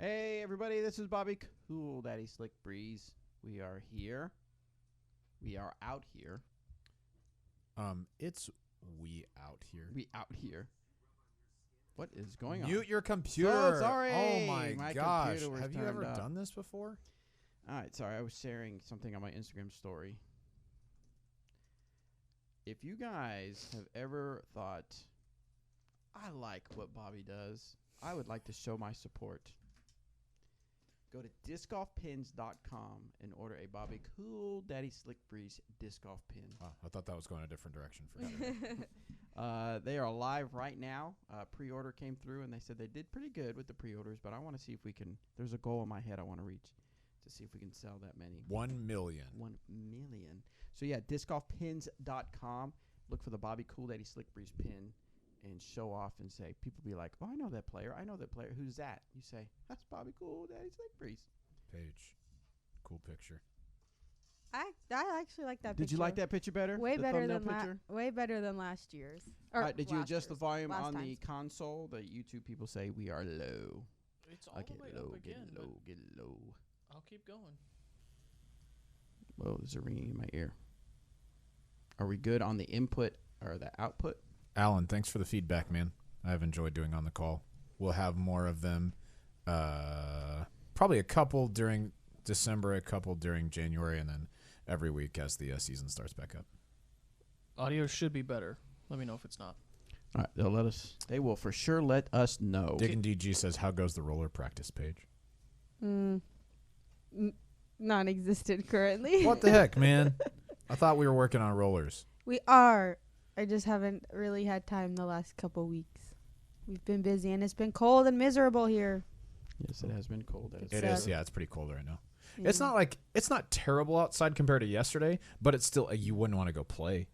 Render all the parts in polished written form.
Hey everybody, this is Bobby Cool Daddy Slick Breeze. We are here. We are out here. It's we out here. We out here. What is going on? Mute your computer. Oh, sorry. Oh my gosh. computer was Have you ever turned up. done this before? All right, sorry. I was sharing something on my Instagram story. If you guys have ever thought, I like what Bobby does, I would like to show my support. Go to discgolfpins.com and order a Bobby Cool Daddy Slick Breeze disc golf pin. Oh, I thought that was going a different direction for sure. They are live right now. Pre-order came through, and they said they did pretty good with the pre-orders, but I want to see if we can – there's a goal in my head I want to reach to see if we can sell that many. 1 million. 1 million. So, yeah, discgolfpins.com. Look for the Bobby Cool Daddy Slick Breeze pin and show off and say, people be like, oh, I know that player. I know that player. Who's that? You say, that's Bobby Cool Daddy Slick Breeze. Paige, cool picture. I actually like that picture. Did you like that picture better? Way the better thumbnail than picture? way better than last year's. Did you adjust the volume last on the time's. console? The YouTube people say we are low. It's all the way up again. Get low, get low. I'll keep going. Whoa, there's a ringing in my ear. Are we good on the input or the output? Alan, thanks for the feedback, man. I've enjoyed doing on the call. We'll have more of them. Probably a couple during December, a couple during January, and then every week as the season starts back up. Audio should be better. Let me know if it's not. All right, they will for sure let us know. Diggin' DG says, how goes the roller practice page? Non-existent currently. What the heck, man? I thought we were working on rollers. We are. I just haven't really had time the last couple weeks. We've been busy, and it's been cold and miserable here. Yes, it has been cold. It is, yeah. It's pretty cold right now. Yeah. It's not terrible outside compared to yesterday, but it's still you wouldn't want to go play.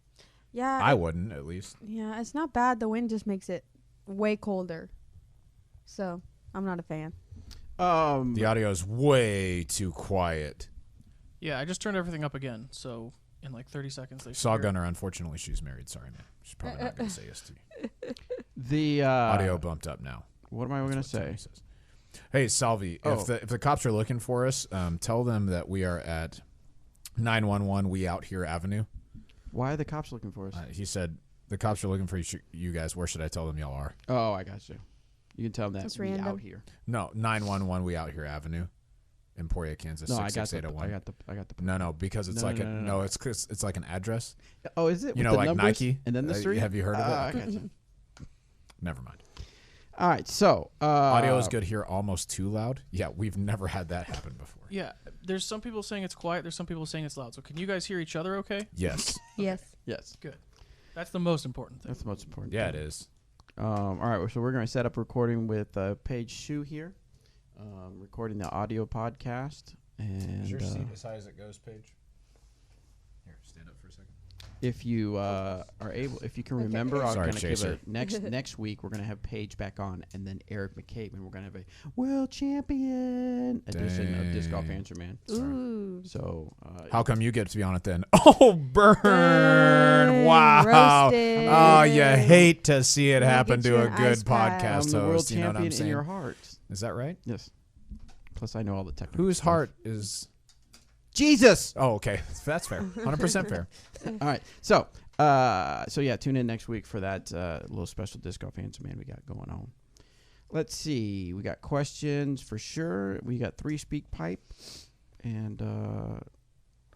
Yeah. I wouldn't, at least. Yeah, it's not bad. The wind just makes it way colder. So, I'm not a fan. The audio is way too quiet. Yeah, I just turned everything up again, so in like 30 seconds they Saw should hear it. Gunner, unfortunately, she's married. Sorry, man. She's probably not going to say yes to you. The Audio bumped up now. What am I going to say? Tony says. Hey, Salvi, if the cops are looking for us, tell them that we are at 911 We Out Here Avenue. Why are the cops looking for us? He said the cops are looking for you guys. Where should I tell them y'all are? Oh, I got you. You can tell them that Just we random. out here. No, 911 We Out Here Avenue, Emporia, Kansas. No, I got 66801. the. No, because it's No. It's like an address. Oh, is it? You With know, the like numbers Nike. and then the street. Have you heard of it? I got you. Never mind. All right, so Audio is good here, almost too loud. Yeah, we've never had that happen before. Yeah, there's some people saying it's quiet. There's some people saying it's loud. So can you guys hear each other okay? Yes. Yes. Yes, Good. That's the most important thing. that's the most important. Yeah, thing. it is. All right, so we're going to set up recording with Paige Shue here, recording the audio podcast. And Is your seat as high as it goes, Paige? Here, stand up for a second. if you are able, if you can remember, I'm Sorry, going to give Chaser. it next week. We're going to have Paige back on, and then Eric McCabe, and we're going to have a world champion edition of Disc Golf Dang. Answer Man. Ooh. So How come you get to be on it then? Oh, burn! Wow! Roasted. Oh, you hate to see it We'll happen get to you a an good ice pack. I'm podcast the world host. You know what champion I'm in saying? your heart. Is that right? Yes. Plus, I know all the technical. Whose stuff. heart is? Jesus. Oh, okay. That's fair. 100% fair. All right. So yeah, tune in next week for that little special Disc Golf Answer Man we got going on. Let's see. We got questions for sure. We got 3 speak pipe. And,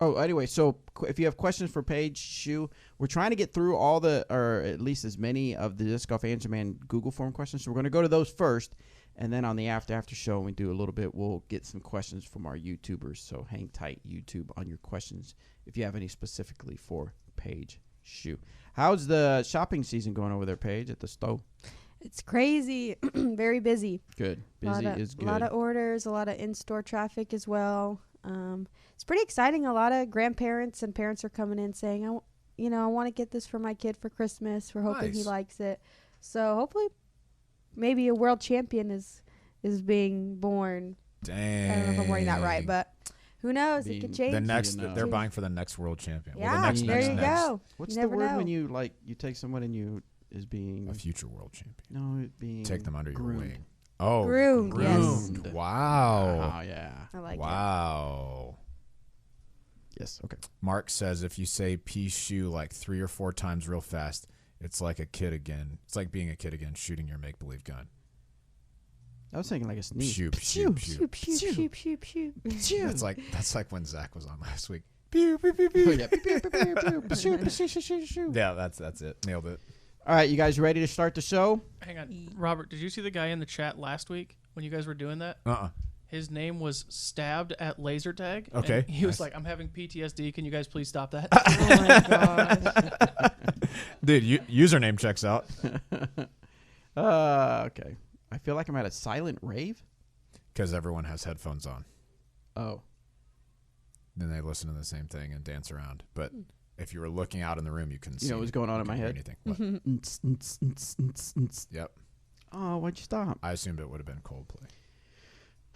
anyway, so if you have questions for Paige Shue, we're trying to get through all or at least as many of the Disc Golf Answer Man Google form questions. So we're going to go to those first. And then on the after show, when we do a little bit, we'll get some questions from our YouTubers. So hang tight, YouTube, on your questions if you have any specifically for Paige Shue. How's the shopping season going over there, Paige, at the store? It's crazy. Very busy. Good. Busy is good. A lot of orders, a lot of in-store traffic as well. It's pretty exciting. A lot of grandparents and parents are coming in saying, I want to get this for my kid for Christmas. We're hoping he Nice. likes it. So hopefully maybe a world champion is being born. Dang. I don't know if I'm wording that right, but who knows? It could change. The next, You know. they're buying for the next world champion. Yeah, Well, the there next, you next. go. What's You the never word know. when you take someone and you is being A future world champion. no being Take them under your groomed. wing. Oh, Groomed, yes. Groomed. Wow. Oh, yeah. I like it. Wow. Yes, okay. Mark says if you say Paige Shue like 3 or 4 times real fast, it's like a kid again. It's like being a kid again, shooting your make-believe gun. I was thinking like a sneeze. Shoop, shoop, shoop. Shoop, shoop, shoop, shoop, shoop. That's like when Zach was on last week. Oh, yeah. Yeah, that's it. Nailed it. All right, you guys ready to start the show? Hang on, Robert. Did you see the guy in the chat last week when you guys were doing that? His name was Stabbed at Laser Tag. Okay. And he was Nice. like, "I'm having PTSD. Can you guys please stop that?" Oh my gosh. Dude, username checks out. Okay. I feel like I'm at a silent rave. Because everyone has headphones on. Oh. Then they listen to the same thing and dance around. But if you were looking out in the room, you couldn't see. You know what's going on in my head? Anything. Yep. Oh, why'd you stop? I assumed it would have been Coldplay.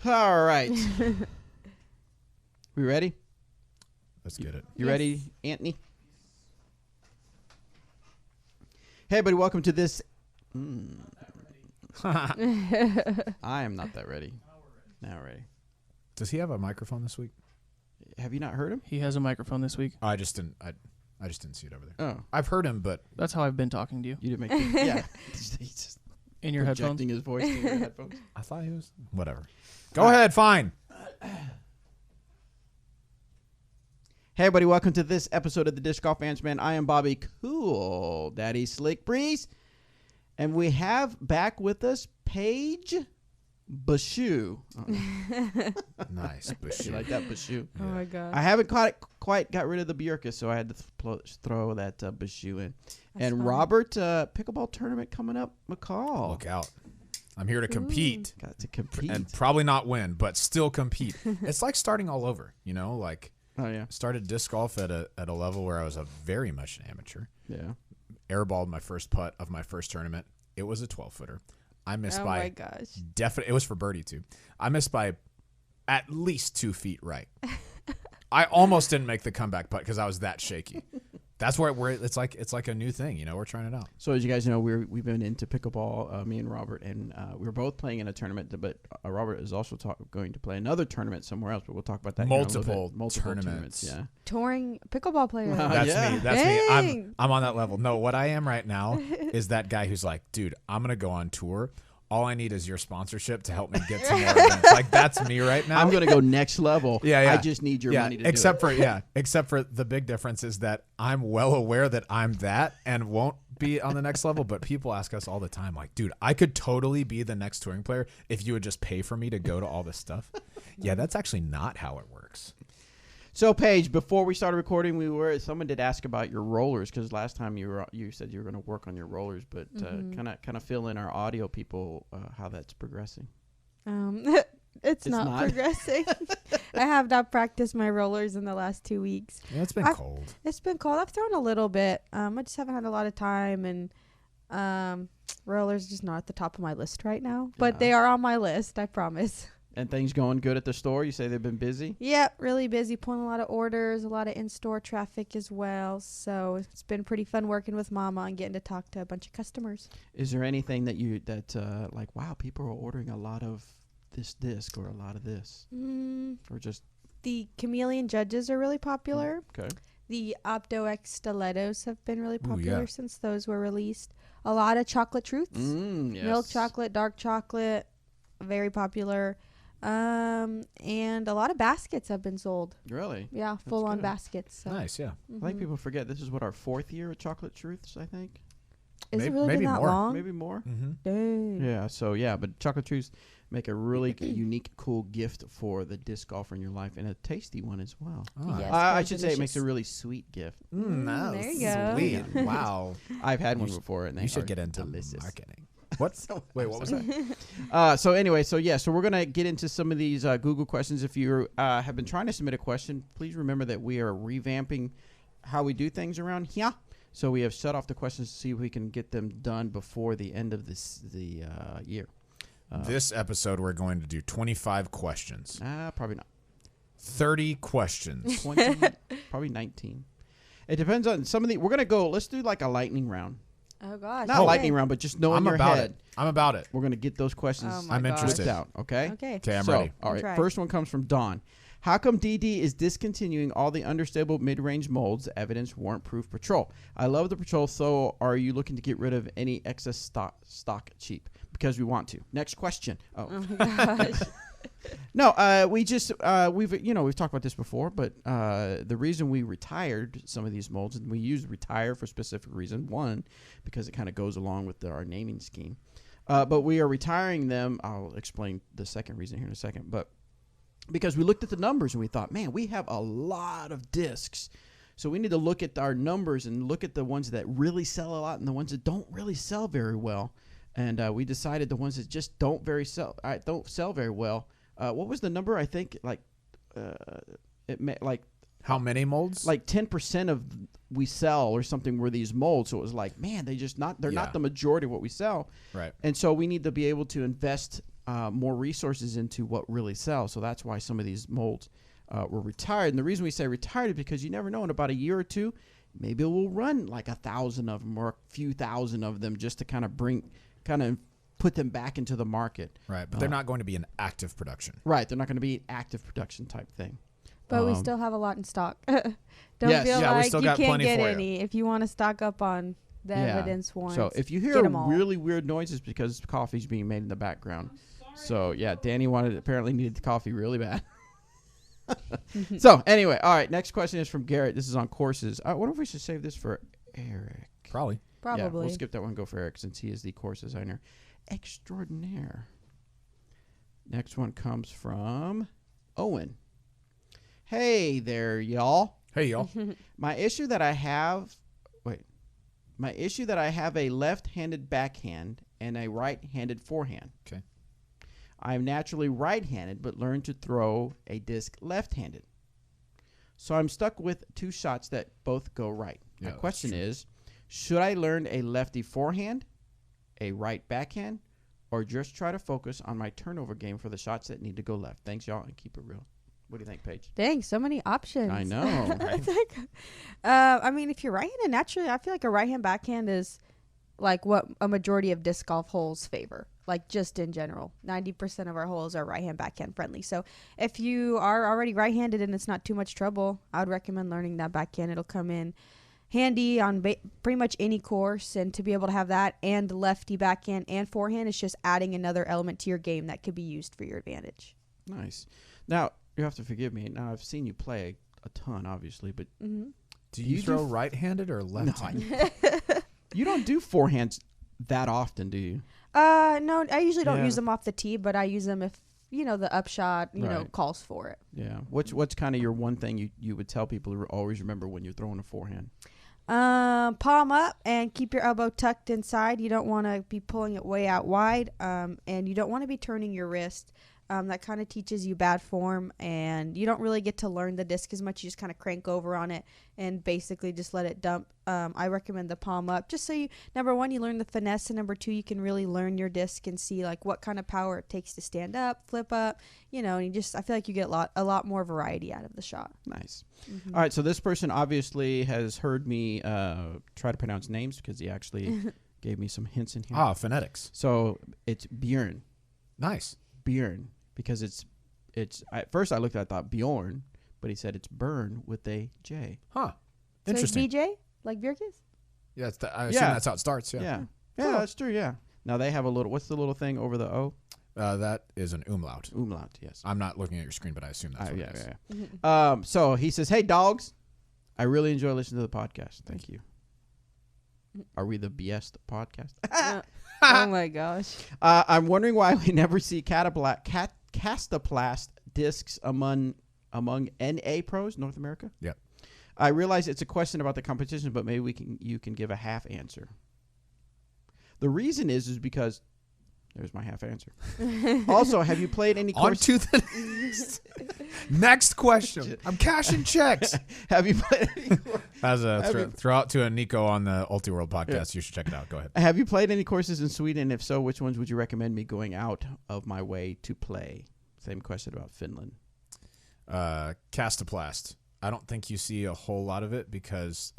All right. We ready? Let's get it. You Yes. ready, Anthony? Hey, everybody, welcome to this. I am not that ready. Now ready. Does he have a microphone this week? Have you not heard him? He has a microphone this week. I just didn't see it over there. Oh, I've heard him, but That's how I've been talking to you you didn't make it. Yeah. He's just in your headphones. projecting his voice to your headphones. I thought he was whatever. Go ahead, fine. Hey, everybody, welcome to this episode of the Disc Golf Fans Man. I am Bobby Cool, Daddy Slick Breeze. And we have back with us Paige Shue. Nice. You like that, Shue? Oh my gosh. I haven't quite got rid of the Bjorka, so I had to throw that Shue in. That's And fine. Robert, pickleball tournament coming up, McCall. Look out. I'm here to compete. Got to compete. And probably not win, but still compete. It's like starting all over, like Oh, yeah. started disc golf at a level where I was a very much an amateur. Yeah. Airballed my first putt of my first tournament. It was a 12-footer. I missed Oh by my gosh. it was for birdie too. I missed by at least 2 feet right. I almost didn't make the comeback putt because I was that shaky. That's where it's like a new thing, we're trying it out. So as you guys know, we've been into pickleball, me and Robert, and we were both playing in a tournament. But Robert is also going to play another tournament somewhere else. But we'll talk about that. Multiple Multiple tournaments. Yeah. Touring pickleball player. That's yeah. me. That's me. Dang. I'm on that level. No, what I am right now is that guy who's like, dude, I'm gonna go on tour. All I need is your sponsorship to help me get to more events. Like that's me right now. I'm gonna go next level. Yeah. I just need your money to except do it. except for the big difference is that I'm well aware that I'm that and won't be on the next level. But people ask us all the time, like, dude, I could totally be the next touring player if you would just pay for me to go to all this stuff. Yeah, that's actually not how it works. So Paige, before we started recording, someone did ask about your rollers because last time you said you were going to work on your rollers, but kind of fill in our audio people how that's progressing. It's It's not not? progressing. I have not practiced my rollers in the last 2 weeks. Yeah, it's been cold. It's been cold. I've thrown a little bit. I just haven't had a lot of time, and rollers just not at the top of my list right now. But Yeah. they are on my list, I promise. And things going good at the store? You say they've been busy? Yeah, really busy, pulling a lot of orders, a lot of in-store traffic as well. So it's been pretty fun working with Mama and getting to talk to a bunch of customers. Is there anything that like, wow, people are ordering a lot of this disc or a lot of this? Or just, The chameleon judges are really popular. okay. The Opto X stilettos have been really Ooh, popular yeah. since those were released. A lot of chocolate truths. Yes. Milk chocolate, dark chocolate, very popular. And a lot of baskets have been sold. Really? Yeah, full on good. baskets. So. Nice, yeah. I think people forget this is what our 4th year of Chocolate Truths, I think. Is it Maybe- really maybe been that more. long? Maybe more. Mm-hmm. Dang. Yeah, so yeah, but Chocolate Truths make a really unique, cool gift for the disc golfer in your life and a tasty one as well. Yes. I very should say it makes a delicious. really sweet gift. Mm, there you go. Sweet. Wow. I've had You one sh- before and they You should are get into delicious. marketing. What? Wait, what was that? So anyway, so we're going to get into some of these Google questions. If you have been trying to submit a question, please remember that we are revamping how we do things around here. So we have shut off the questions to see if we can get them done before the end of the year. This episode, we're going to do 25 questions, Probably not. 30 questions. 20, probably 19. It depends on some of the. We're going to go. Let's do like a lightning round. Oh gosh. Not lightning round, but just knowing I'm your about head. it. I'm about it. We're gonna get those questions. Oh my I'm gosh. interested. out. Okay. Okay. Okay, I'm So, ready. all right. Try. First one comes from Dawn. How come DD is discontinuing all the understable mid-range molds? Evidence warrant-proof patrol. I love the patrol. So, are you looking to get rid of any excess stock cheap? Because we want to. Next question. Oh my gosh. No, we've talked about this before, but the reason we retired some of these molds, and we use retire for a specific reason. One, because it kind of goes along with our naming scheme. But we are retiring them. I'll explain the second reason here in a second. But because we looked at the numbers and we thought, man, we have a lot of discs. So we need to look at our numbers and look at the ones that really sell a lot and the ones that don't really sell very well. And we decided the ones that just don't sell very well. What was the number? I think How many molds? like 10% of we sell or something were these molds. So it was like, man, they're not the majority of what we sell. Right. And so we need to be able to invest more resources into what really sells. So that's why some of these molds were retired. And the reason we say retired is because you never know, in about a year or two, maybe we'll run like 1,000 of them or a few thousand of them just to kind of put them back into the market. Right, but they're not going to be in active production. Right. They're not going to be active production type thing. But we still have a lot in stock. Don't Yes. feel Yeah, we like still you got can't plenty get for you. any. If you want to stock up on the evidence warrants. So if you hear get 'em all. really weird noises, because coffee's being made in the background. So yeah, Danny apparently needed the coffee really bad. So anyway, all right. Next question is from Garrett. This is on courses. I wonder if we should save this for Eric. Probably. Probably. Yeah, we'll skip that one and go for Eric since he is the course designer extraordinaire. Next one comes from Owen. Hey there, y'all. Hey, y'all. My issue that I have a left-handed backhand and a right-handed forehand. Okay. I am naturally right-handed, but learned to throw a disc left-handed. So I'm stuck with two shots that both go right. Yeah, My that's question true. is, should I learn a lefty forehand, a right backhand, or just try to focus on my turnover game for the shots that need to go left? Thanks, y'all, and keep it real. What do you think, Paige? Dang, so many options. I know, right? It's like, I mean, if you're right-handed, naturally, I feel like a right-hand backhand is like what a majority of disc golf holes favor. Like just in general, 90% of our holes are right-hand backhand friendly. So if you are already right-handed and it's not too much trouble, I would recommend learning that backhand. It'll come in handy on pretty much any course, and to be able to have that and lefty backhand and forehand is just adding another element to your game that could be used for your advantage. Nice. Now, you have to forgive me. Now, I've seen you play a ton, obviously, but Mm-hmm. Do you throw right-handed or left-handed? you don't do forehands that often, do you? No, I usually don't Yeah. use them off the tee, but I use them if, the upshot, Right. calls for it. Yeah. What's kind of your one thing you would tell people to always remember when you're throwing a forehand? Palm up and keep your elbow tucked inside. You don't want to be pulling it way out wide, and you don't want to be turning your wrist. That kind of teaches you bad form, and you don't really get to learn the disc as much. You just kind of crank over on it and basically just let it dump. I recommend the palm up, just so you, number one, you learn the finesse, and number two, you can really learn your disc and see like what kind of power it takes to stand up, flip up, and I feel like you get a lot more variety out of the shot. Nice. Mm-hmm. All right. So this person obviously has heard me try to pronounce names because he actually gave me some hints in here. Phonetics. So it's Bjorn. Nice. Bjorn. Because it's at first I looked at it, I thought Bjorn, but he said it's burn with a J. Huh. So it's Interesting. BJ, like Bjerkes? Yeah, I assume that's how it starts. Yeah. Yeah. Cool. That's true. Yeah. Now they have a little. What's the little thing over the O? That is an umlaut. Umlaut. Yes. I'm not looking at your screen, but I assume that's what it is. Yeah. So he says, "Hey dogs, I really enjoy listening to the podcast. Thank you. Are we the BS podcast? Oh my gosh. I'm wondering why we never see Castoplast discs among NA pros, North America. Yep. I realize it's a question about the competition, but maybe you can give a half answer. The reason is because there's my half answer. Also, have you played any On course? to the next question. I'm cashing checks. Have you played any As a throw out to a Nico on the Ulti World podcast. Yeah. You should check it out. Go ahead. Have you played any courses in Sweden? If so, which ones would you recommend me going out of my way to play? Same question about Finland. Castoplast. I don't think you see a whole lot of it because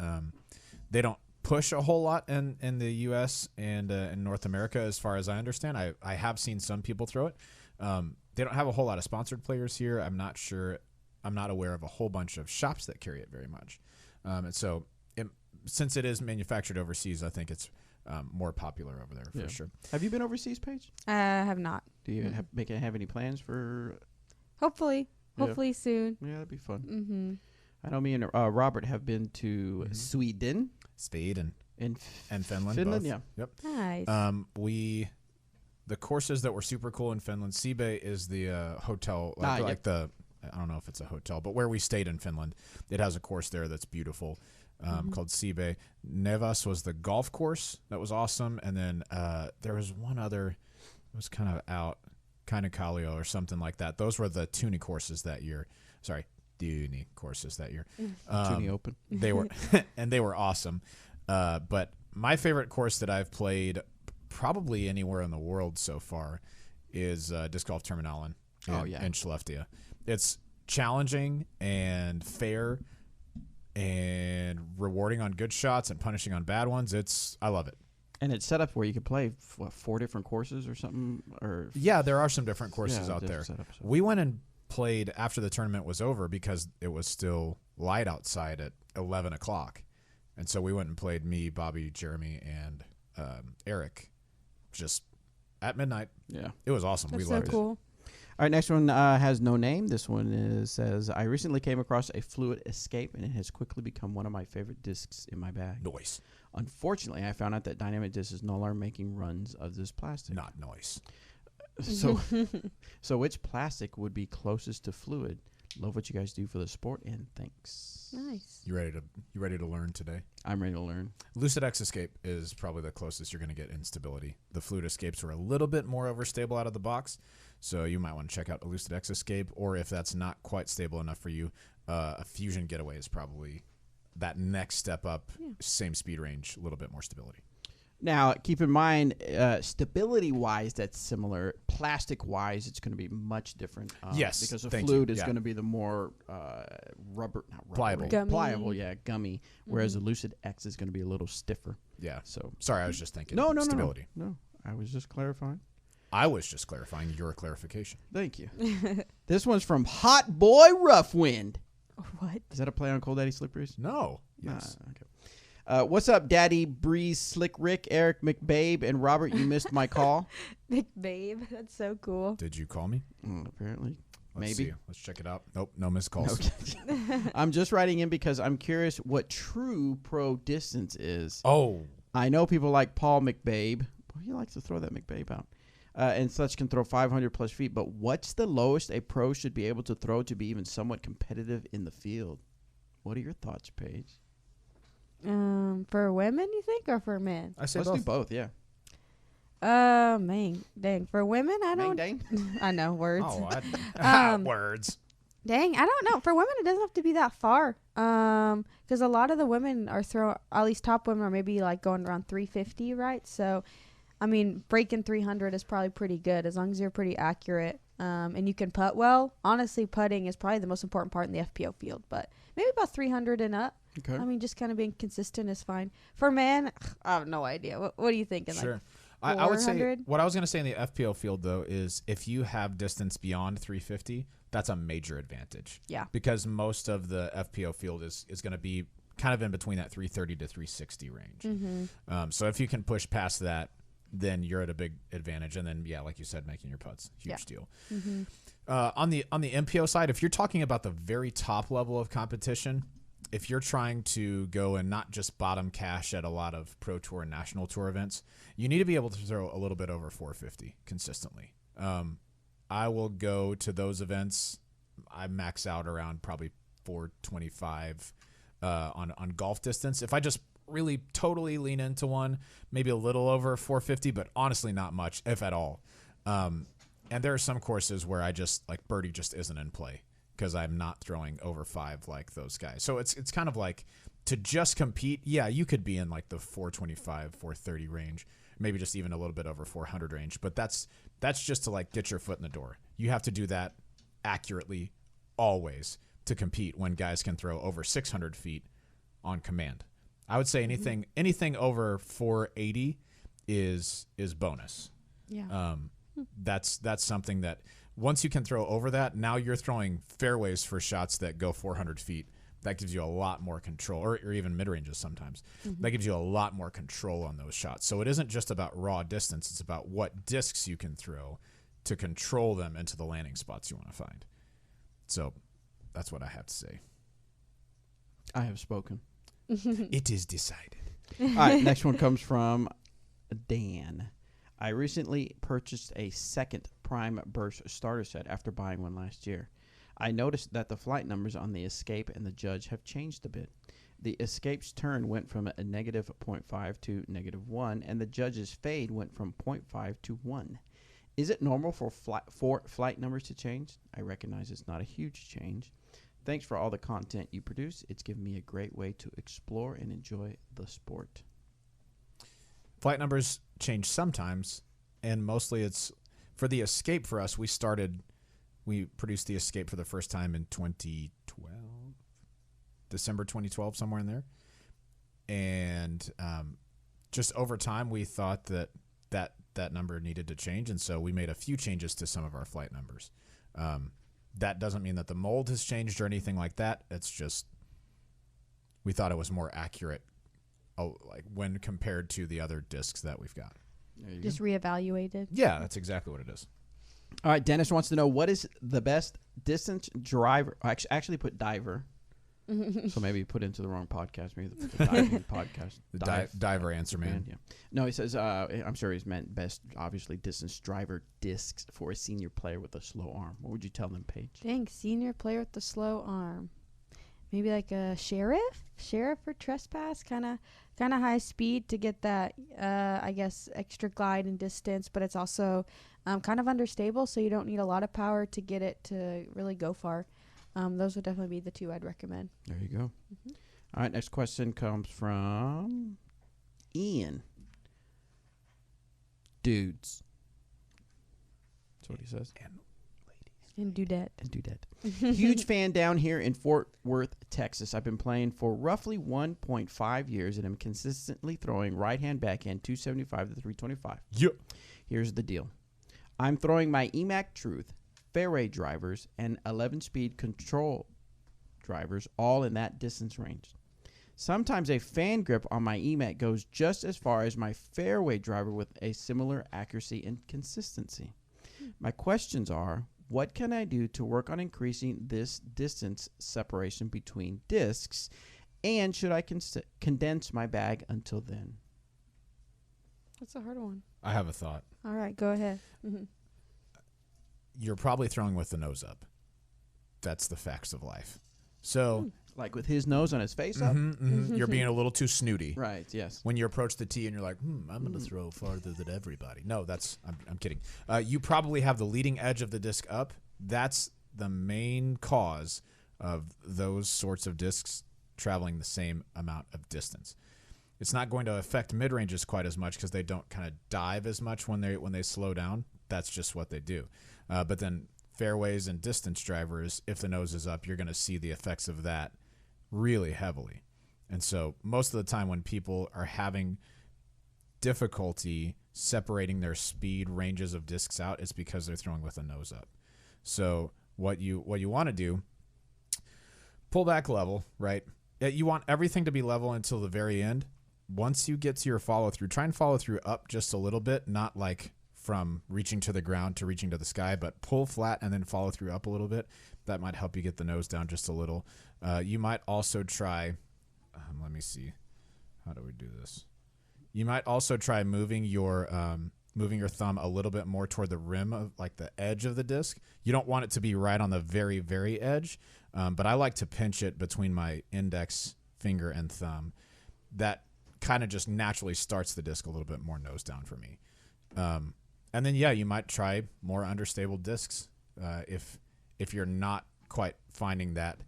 they don't push a whole lot in the U.S. and in North America, as far as I understand. I have seen some people throw it. They don't have a whole lot of sponsored players here. I'm not sure. I'm not aware of a whole bunch of shops that carry it very much. And so since it is manufactured overseas, I think it's more popular over there for sure. Have you been overseas, Paige? I have not. Do you have any plans for? Hopefully soon. Yeah, that'd be fun. Mm-hmm. I know me and Robert have been to Sweden, and Finland. Finland, both. yeah. Yep. Nice. The courses that were super cool in Finland. Seabay is the hotel, I don't know if it's a hotel, but where we stayed in Finland, it has a course there that's beautiful, called Seabay. Nevas was the golf course that was awesome, and then there was one other. It was kind of out, kind of Kallio or something like that. Those were the Tuni courses that year. Sorry, Tuni courses that year. Tuni Open. They were, and they were awesome. But my favorite course that I've played probably anywhere in the world so far is Disc Golf Terminalen in Skellefteå. It's challenging and fair and rewarding on good shots and punishing on bad ones. I love it. And it's set up where you can play 4 different courses or something. Yeah, there are some different courses out there. Setups, so. We went and played after the tournament was over because it was still light outside at 11 o'clock. And so we went and played me, Bobby, Jeremy, and Eric just at midnight. Yeah. It was awesome. That's we so loved cool. it. All right, next one has no name. This one says, I recently came across a Fluid Escape, and it has quickly become one of my favorite discs in my bag. Noise. Unfortunately, I found out that Dynamic Disc is no longer making runs of this plastic. Not noise. So which plastic would be closest to Fluid? Love what you guys do for the sport, and thanks. Nice. You ready to learn today? I'm ready to learn. Lucid X Escape is probably the closest you're going to get in stability. The Fluid Escapes were a little bit more overstable out of the box, so you might want to check out a Lucid X Escape, or if that's not quite stable enough for you, a Fusion Getaway is probably that next step up. Same speed range, a little bit more stability. Now, keep in mind, stability-wise, that's similar. Plastic-wise, it's going to be much different. Yes, because the thank Fluid you. is Yeah. going to be the more Pliable. Gummy. pliable, gummy. Whereas the Lucid X is going to be a little stiffer. Yeah. So Sorry, I was just thinking no, stability. No, I was just clarifying. I was just clarifying your clarification. Thank you. This one's from Hot Boy Rough Wind. What? Is that a play on Cold Daddy Slick Breeze? No. Yes. Okay. What's up, Daddy Breeze, Slick Rick, Eric McBabe, and Robert? You missed my call. McBabe. That's so cool. Did you call me? Apparently. Let's Maybe. see. Let's check it out. Nope. No missed calls. Okay. I'm just writing in because I'm curious what true pro distance is. Oh. I know people like Paul McBabe. Well, he likes to throw that McBabe out. And such can throw 500 plus feet. But what's the lowest a pro should be able to throw to be even somewhat competitive in the field? What are your thoughts, Paige? For women, you think, or for men? I say Let's both. do both, yeah. Dang. For women, I don't. Dang. I know words. Oh, words. Dang, I don't know. For women, it doesn't have to be that far. Because a lot of the women are at least top women are maybe like going around 350, right? So, I mean, breaking 300 is probably pretty good as long as you're pretty accurate. And you can putt well. Honestly, putting is probably the most important part in the FPO field, but maybe about 300 and up. Okay. I mean, just kind of being consistent is fine. For men, I have no idea. What are you thinking? Sure. Like I would say 400? what I was going to say in the FPO field, though, is if you have distance beyond 350, that's a major advantage. Yeah. Because most of the FPO field is going to be kind of in between that 330 to 360 range. Mm-hmm. So if you can push past that, then you're at a big advantage. And then, yeah, like you said, making your putts, huge deal. Mm-hmm. On the MPO side, if you're talking about the very top level of competition, if you're trying to go and not just bottom cash at a lot of Pro Tour and National Tour events, you need to be able to throw a little bit over 450 consistently. I will go to those events. I max out around probably 425 on golf distance. If I just really totally lean into one, maybe a little over 450, but honestly not much, if at all. And there are some courses where I just, like, birdie just isn't in play because I'm not throwing over 5 like those guys. So it's kind of like to just compete. Yeah, you could be in like the 425, 430 range, maybe just even a little bit over 400 range. But that's just to like get your foot in the door. You have to do that accurately always to compete when guys can throw over 600 feet on command. I would say anything over 480 is bonus. Yeah. That's something that once you can throw over that, now you're throwing fairways for shots that go 400 feet. That gives you a lot more control, or even mid-ranges sometimes. That gives you a lot more control on those shots. So it isn't just about raw distance. It's about what discs you can throw to control them into the landing spots you want to find. So that's what I have to say. I have spoken. It is decided. All right, next one comes from Dan. I recently purchased a second Prime Burst starter set after buying one last year. I noticed that the flight numbers on the Escape and the Judge have changed a bit. The Escape's turn went from a negative 0.5 to negative 1, and the Judge's fade went from 0.5 to 1. Is it normal for flight numbers to change? I recognize it's not a huge change. Thanks for all the content you produce. It's given me a great way to explore and enjoy the sport. Flight numbers change sometimes, and mostly it's for the Escape. For us, we produced the Escape for the first time in 2012, December 2012, somewhere in there. And just over time, we thought that number needed to change, and so we made a few changes to some of our flight numbers. That doesn't mean that the mold has changed or anything like that. It's just we thought it was more accurate, like when compared to the other discs that we've got. Just reevaluated. Yeah, that's exactly what it is. All right, Dennis wants to know, what is the best distance driver? Actually put diver. So maybe put into the wrong podcast. Maybe the diving podcast. The diver answer, man. Yeah. No, he says, I'm sure he's meant best, obviously, distance driver discs for a senior player with a slow arm. What would you tell them, Paige? Dang, senior player with the slow arm. Maybe like a sheriff or trespass, kind of high speed to get that, I guess, extra glide and distance, but it's also kind of understable, so you don't need a lot of power to get it to really go far. Those would definitely be the two I'd recommend. There you go. All right, next question comes from Ian. Dudes. That's what he says. And dudette. Huge fan down here in Fort Worth, Texas. I've been playing for roughly 1.5 years and am consistently throwing right-hand, backhand, 275 to 325. Yep. Here's the deal. I'm throwing my EMAC Truth, fairway drivers, and 11-speed control drivers all in that distance range. Sometimes a fan grip on my EMAC goes just as far as my fairway driver with a similar accuracy and consistency. My questions are, what can I do to work on increasing this distance separation between discs, and should I condense my bag until then? That's a hard one. I have a thought. All right, go ahead. You're probably throwing with the nose up. That's the facts of life. So, like with his nose on his face up? You're being a little too snooty. Right, yes. When you approach the tee and you're like, I'm going to throw farther than everybody. No, I'm kidding. You probably have the leading edge of the disc up. That's the main cause of those sorts of discs traveling the same amount of distance. It's not going to affect mid-ranges quite as much because they don't kind of dive as much when they slow down. That's just what they do. But then fairways and distance drivers, if the nose is up, you're going to see the effects of that really heavily. And so most of the time when people are having difficulty separating their speed ranges of discs out, it's because they're throwing with the nose up. So what you want to do, pull back level, right? You want everything to be level until the very end. Once you get to your follow through, try and follow through up just a little bit, not like from reaching to the ground to reaching to the sky, but pull flat and then follow through up a little bit. That might help you get the nose down just a little. You might also try, let me see, how do we do this? You might also try moving your thumb a little bit more toward the rim of like the edge of the disc. You don't want it to be right on the very, very edge, but I like to pinch it between my index finger and thumb. That kind of just naturally starts the disc a little bit more nose down for me. And then, you might try more understable discs if you're not quite finding that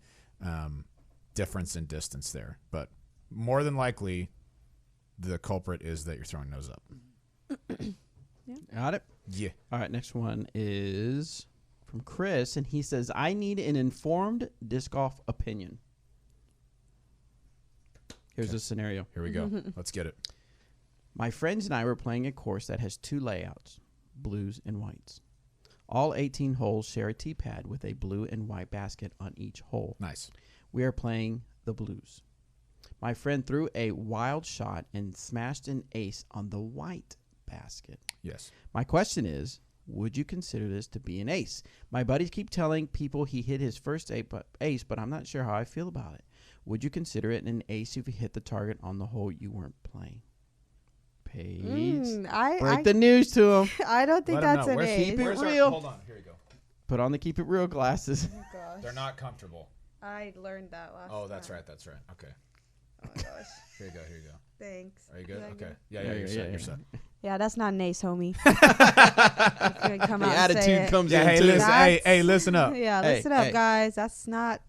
difference in distance there. But more than likely, the culprit is that you're throwing nose up. Yeah. Got it? Yeah. All right, next one is from Chris, and he says, I need an informed disc golf opinion. Here's Okay. the scenario. Here we go. Let's get it. My friends and I were playing a course that has 2 layouts, blues and whites. All 18 holes share a tee pad with a blue and white basket on each hole. Nice. We are playing the blues. My friend threw a wild shot and smashed an ace on the white basket. Yes. My question is, would you consider this to be an ace? My buddies keep telling people he hit his first ace, but I'm not sure how I feel about it. Would you consider it an ace if you hit the target on the hole you weren't playing? Paige, break the news to him. I don't think Let 'em that's know. an Where's- ace. Keep it Where's our- real. hold on. Here you go. Put on the keep it real glasses. Oh, gosh. They're not comfortable. I learned that last Oh, that's time. right. That's right. Okay. Oh, my gosh. Here you go. Here you go. Thanks. Are you good? Is that Okay. good? Yeah, you're set. You're set. Yeah, that's not an ace, homie. If you come The out and say attitude it. comes Yeah, in hey, too. listen, That's- hey, listen up. Yeah, Hey, listen up, hey. guys. That's not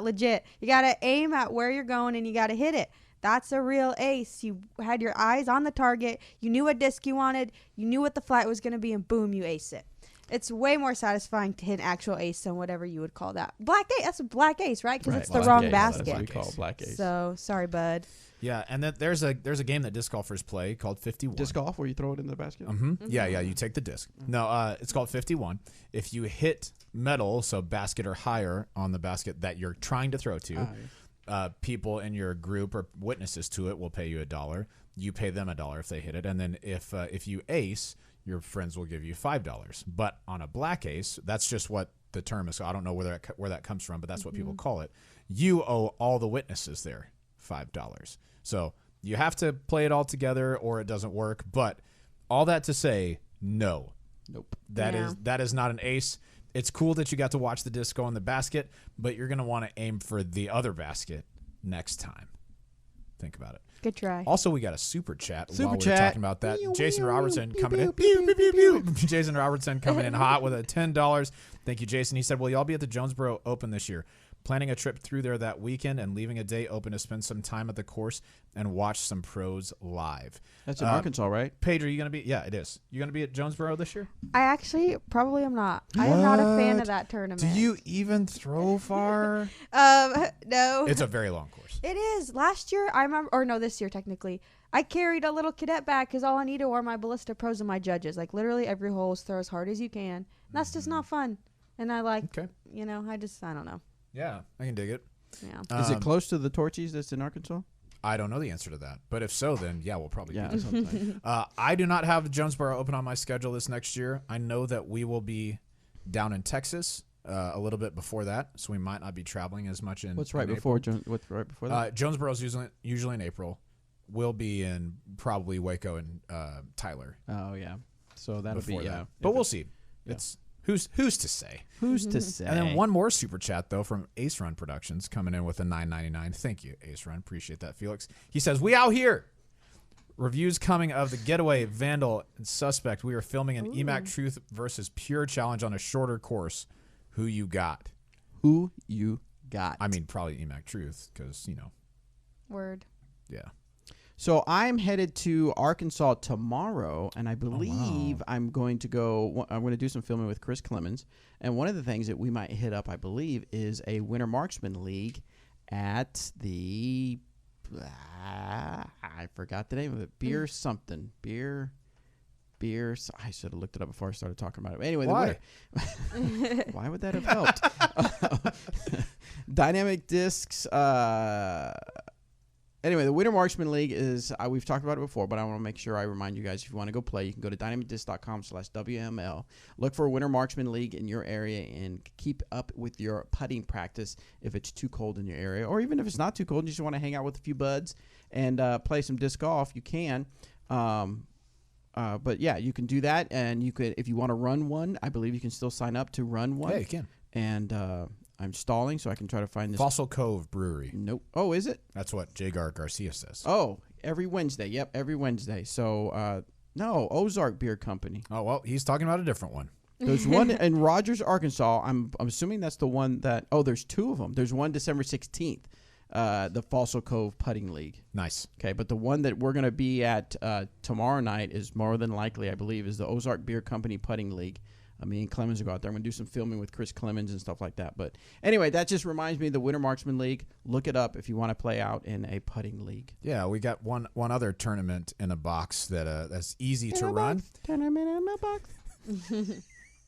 legit. You gotta aim at where you're going and you gotta hit it. That's a real ace. You had your eyes on the target. You knew what disc you wanted. You knew what the flight was gonna be, and boom, you ace it. It's way more satisfying to hit an actual ace than whatever you would call that. Black ace. That's a black ace, right? Because Right, it's the black wrong ace, that's basket. what we call black ace. So sorry, bud. Yeah, and then there's a game that disc golfers play called 51. Disc golf where you throw it in the basket? Yeah, you take the disc. No, it's called 51. If you hit metal, so basket or higher on the basket that you're trying to throw to, people in your group or witnesses to it will pay you $1. You pay them $1 if they hit it, and then if you ace, your friends will give you $5. But on a black ace, that's just what the term is. So I don't know where that comes from, but that's what people call it. You owe all the witnesses there $5. So you have to play it all together or it doesn't work. But all that to say, no. Nope. That is not an ace. It's cool that you got to watch the disc go in the basket, but you're going to want to aim for the other basket next time. Think about it. Good try. Also, we got a super chat while we're chat. talking about that. Pew, Jason pew, Robertson pew, coming in. pew, Pew, pew, pew, pew. Jason Robertson coming in hot with a $10. Thank you, Jason. He said, will y'all be at the Jonesboro Open this year? Planning a trip through there that weekend and leaving a day open to spend some time at the course and watch some pros live. That's in Arkansas, right? Paige, are you going to be? Yeah, it is. You going to be at Jonesboro this year? I actually probably am not. I am not a fan of that tournament. Do you even throw far? No. It's a very long course. It is. Last year, I remember, or no, this year technically, I carried a little cadet bag because all I needed were my ballista pros and my judges. Like literally every hole is throw as hard as you can. And that's just not fun. And I like, Okay. I don't know. Yeah, I can dig it. Yeah. Is it close to the Torchies that's in Arkansas? I don't know the answer to that, but if so, then yeah, we'll probably. Yeah, do that's what I'm saying. I do not have Jonesboro Open on my schedule this next year. I know that we will be down in Texas a little bit before that, so we might not be traveling as much in. What's right before that? Jonesboro's usually in April. We'll be in probably Waco and Tyler. Oh yeah, so that'll be before that. yeah. But we'll see. It's who's to say. Who's to say? And then one more super chat though from Ace Run Productions coming in with a $9.99. Thank you, Ace Run. Appreciate that, Felix. He says, "We out here." Reviews coming of the Getaway, Vandal, and Suspect. We are filming an EMAC Truth versus Pure challenge on a shorter course. Who you got? Who you got? I mean, probably EMAC Truth because Word. yeah. So I'm headed to Arkansas tomorrow, and I believe I'm going to go. I'm going to do some filming with Chris Clemens, and one of the things that we might hit up, I believe, is a Winter Marksman League at the. I forgot the name of it. Beer something. Beer. I should have looked it up before I started talking about it. Anyway, Why? Why would that have helped? Dynamic discs. Anyway, the Winter Marksman League is, we've talked about it before, but I want to make sure I remind you guys, if you want to go play, you can go to dynamicdisc.com/WML. Look for a Winter Marksman League in your area and keep up with your putting practice if it's too cold in your area. Or even if it's not too cold and you just want to hang out with a few buds and play some disc golf, you can. But yeah, you can do that. And you could, if you want to run one, I believe you can still sign up to run one. Yeah, you can. And I'm stalling, so I can try to find this. Fossil Cove Brewery. Nope. Oh, is it? That's what Jagar Garcia says. Oh, every Wednesday. Yep, every Wednesday. So, no, Ozark Beer Company. Oh, well, he's talking about a different one. There's one in Rogers, Arkansas. I'm assuming that's the one that. Oh, there's two of them. There's one December 16th, the Fossil Cove Putting League. Nice. Okay, but the one that we're going to be at tomorrow night is more than likely, I believe, is the Ozark Beer Company Putting League. Me and Clemens will go out there. I'm going to do some filming with Chris Clemens and stuff like that. But anyway, that just reminds me of the Winter Marksman League. Look it up if you want to play out in a putting league. Yeah, we got one other tournament in a box that's easy to run. Tournament in a box.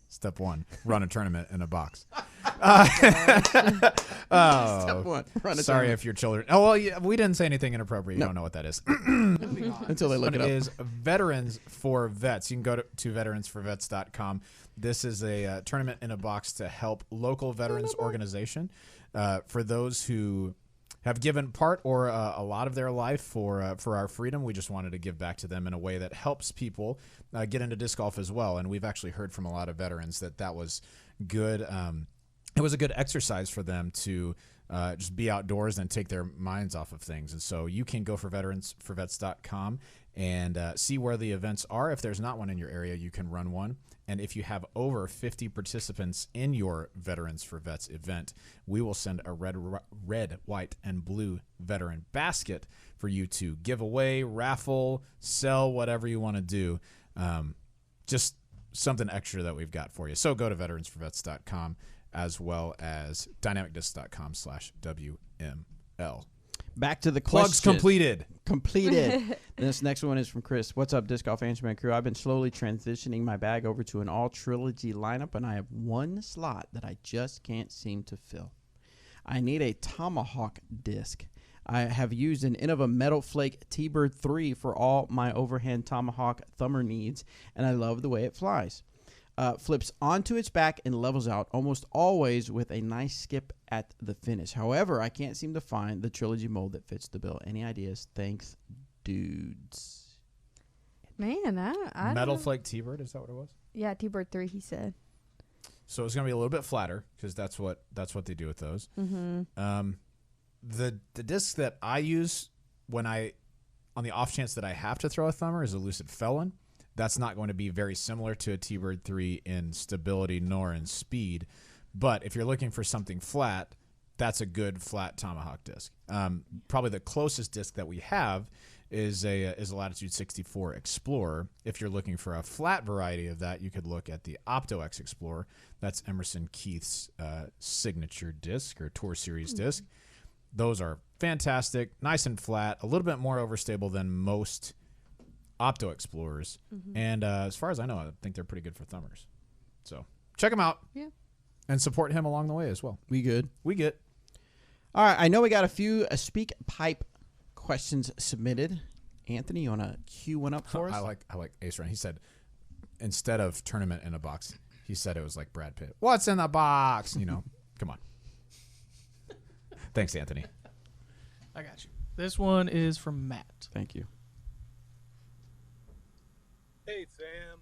Step 1, run a tournament in a box. Step 1, run a Sorry if your children. Oh, well, yeah, we didn't say anything inappropriate. You don't know what that is. Until they look it up. It is Veterans for Vets. You can go to veteransforvets.com. This is a tournament in a box to help local veterans organization for those who have given part or a lot of their life for our freedom. We just wanted to give back to them in a way that helps people get into disc golf as well. And we've actually heard from a lot of veterans that was good. It was a good exercise for them to just be outdoors and take their minds off of things. And so you can go for veteransforvets.com and see where the events are. If there's not one in your area, you can run one. And if you have over 50 participants in your Veterans for Vets event, we will send a red, white, and blue veteran basket for you to give away, raffle, sell, whatever you want to do. Just something extra that we've got for you. So go to veteransforvets.com as well as dynamicdisc.com/WML. Back to the Plugs completed. This next one is from Chris. What's up, Disc Golf Answer Man crew? I've been slowly transitioning my bag over to an all trilogy lineup, and I have one slot that I just can't seem to fill. I need a Tomahawk disc. I have used an Innova Metal Flake T-Bird 3 for all my overhand Tomahawk thumber needs, and I love the way it flies. Flips onto its back and levels out almost always with a nice skip at the finish. However, I can't seem to find the trilogy mold that fits the bill. Any ideas? Thanks, dudes. Man, I Metal don't- Flake T-Bird, is that what it was? Yeah, T-Bird 3, he said. So it's going to be a little bit flatter because that's what they do with those. Mm-hmm. The disc that I use on the off chance that I have to throw a thumber is a Lucid Felon. That's not going to be very similar to a T-Bird 3 in stability nor in speed. But if you're looking for something flat, that's a good flat Tomahawk disc. Probably the closest disc that we have is a Latitude 64 Explorer. If you're looking for a flat variety of that, you could look at the Opto-X Explorer. That's Emerson Keith's signature disc or Tour Series disc. Those are fantastic, nice and flat, a little bit more overstable than most Opto Explorers. And as far as I know, I think they're pretty good for thumbers. So check them out. Yeah. And support him along the way as well. We good? We get. All right. I know we got a few Speak Pipe questions submitted. Anthony, you want to cue one up for us? I like Ace Run. He said, instead of tournament in a box, he said it was like Brad Pitt. What's in the box? Come on. Thanks, Anthony. I got you. This one is from Matt. Thank you. Hey fam,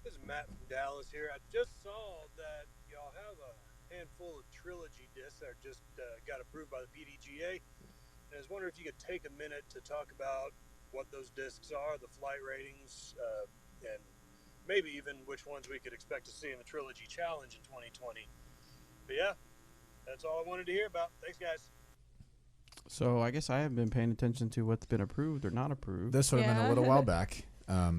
this is Matt from Dallas here. I just saw that y'all have a handful of trilogy discs that just got approved by the PDGA. And I was wondering if you could take a minute to talk about what those discs are, the flight ratings, and maybe even which ones we could expect to see in the Trilogy Challenge in 2020. But yeah, that's all I wanted to hear about. Thanks, guys. So I guess I haven't been paying attention to what's been approved or not approved. This would have been a Yeah. little while back.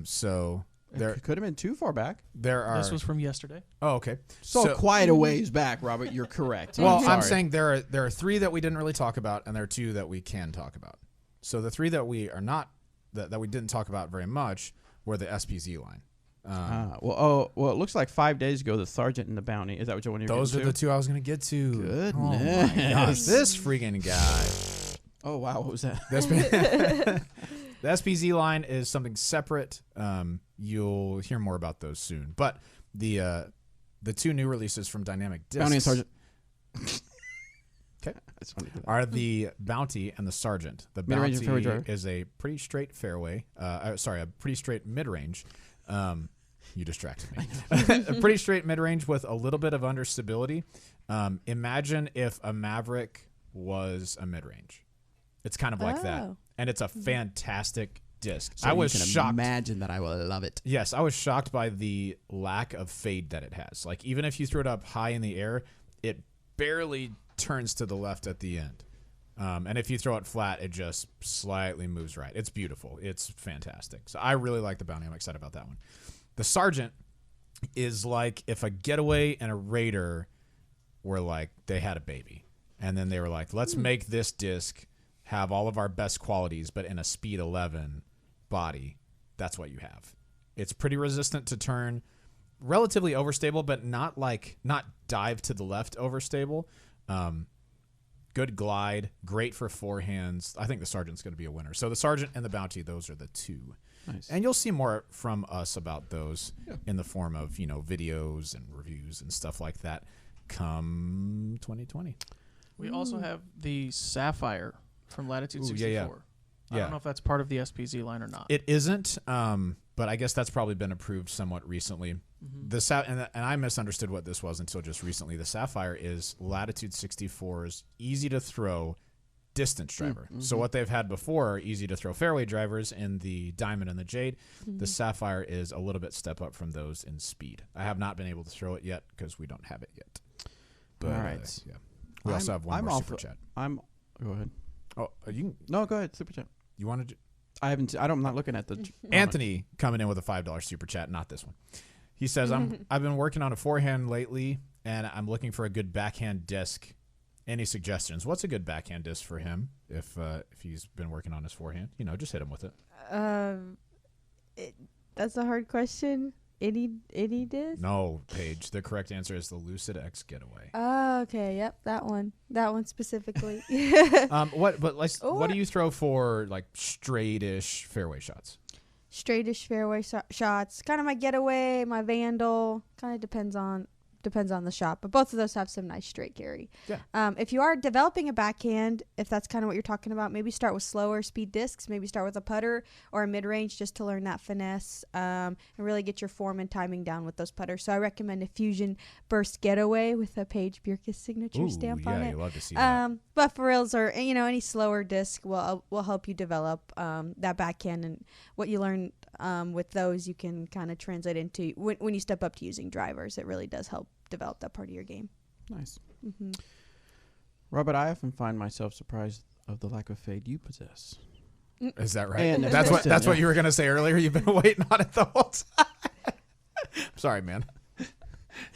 So there It could have been too far back. are. This was from yesterday. Oh, okay. So quite a ways back, Robert. You're correct. Well, I'm sorry. saying there are three that we didn't really talk about, and there are two that we can talk about. So the three that we are not that we didn't talk about very much were the SPZ line. Well, it looks like 5 days ago, the Sergeant and the Bounty. Is that what you want to Those are the two I was going to get to. Goodness. Oh my gosh, this freaking guy. Oh, wow. What was that? The SPZ line is something separate. You'll hear more about those soon. But the two new releases from Dynamic Discs Bounty and Sergeant. Okay. That's funny. are the Bounty and the Sergeant. The Mid-range and fairway Bounty driver. is a pretty straight fairway. A pretty straight mid-range. You distracted me. A pretty straight mid-range with a little bit of understability. Imagine if a Maverick was a mid-range. It's kind of like that. Oh. And it's a fantastic disc. So I was you can shocked. imagine that I will love it. Yes, I was shocked by the lack of fade that it has. Like, even if you throw it up high in the air, it barely turns to the left at the end. And if you throw it flat, it just slightly moves right. It's beautiful. It's fantastic. So I really like the Bounty. I'm excited about that one. The Sergeant is like if a Getaway and a Raider were like they had a baby, and then they were like, let's make this disc have all of our best qualities, but in a speed 11 body. That's what you have. It's pretty resistant to turn, relatively overstable, but not dive to the left overstable. Good glide, great for forehands. I think the Sergeant's going to be a winner. So the Sergeant and the Bounty, those are the two. Nice. And you'll see more from us about those in the form of, videos and reviews and stuff like that come 2020. We also have the Sapphire from Latitude Ooh, 64. yeah. I don't know if that's part of the SPZ line or not. It isn't, but I guess that's probably been approved somewhat recently. And I misunderstood what this was until just recently. The Sapphire is Latitude 64's easy to throw distance driver. So what they've had before are easy to throw fairway drivers in the Diamond and the Jade. The Sapphire is a little bit step up from those in speed. I have not been able to throw it yet because we don't have it yet. But, all right. We also have one more super chat. Go ahead. Oh, you No, go ahead. Super chat. you wanted to? I'm not looking at the. Anthony coming in with a $5 super chat, not this one. He says, I've been working on a forehand lately, and I'm looking for a good backhand disc. Any suggestions? What's a good backhand disc for him if he's been working on his forehand? Just hit him with it. That's a hard question. Any disc? No, Paige. The correct answer is the Lucid X Getaway. Oh, okay. Yep, that one. That one specifically. What do you throw for like straight-ish fairway shots? Straightish fairway shots. Kind of my Getaway, my Vandal. Kind of depends on the shot, but both of those have some nice straight carry. Yeah. If you are developing a backhand, if that's kind of what you're talking about, maybe start with slower speed discs. Maybe start with a putter or a mid-range just to learn that finesse and really get your form and timing down with those putters. So I recommend a Fusion Burst Getaway with a Paige Bjerkes signature stamp on it. You love to see that. But for reals or any slower disc will help you develop that backhand, and what you learn with those you can kind of translate into when you step up to using drivers. It really does help develop that part of your game. Nice. Robert, I often find myself surprised of the lack of fade you possess. Is that right? And that's what you were going to say earlier. You've been waiting on it the whole time. Sorry, man.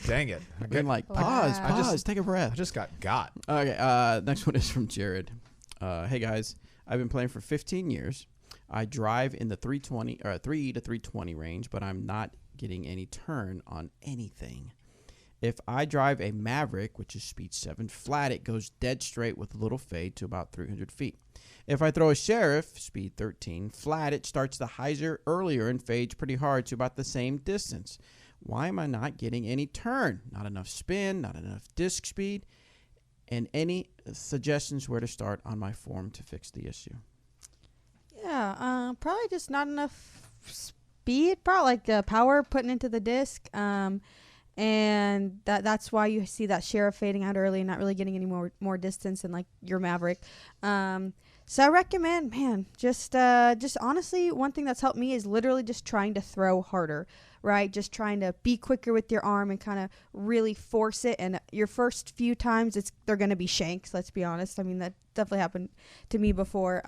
Dang it. Again, like, pause, take a breath. I just got. Okay, next one is from Jared. Hey, guys. I've been playing for 15 years. I drive in the 3 to 320 range, but I'm not getting any turn on anything. If I drive a Maverick, which is speed 7 flat, it goes dead straight with a little fade to about 300 feet. If I throw a Sheriff, speed 13 flat, it starts the hyzer earlier and fades pretty hard to about the same distance. Why am I not getting any turn? Not enough spin, not enough disc speed, and any suggestions where to start on my form to fix the issue? Yeah, probably just not enough speed, probably like the power putting into the disc. And that's why you see that Sheriff fading out early and not really getting any more distance than like your Maverick. So I recommend, just honestly, one thing that's helped me is literally just trying to throw harder, right? Just trying to be quicker with your arm and kind of really force it. And your first few times, they're going to be shanks, let's be honest. I mean, that definitely happened to me before.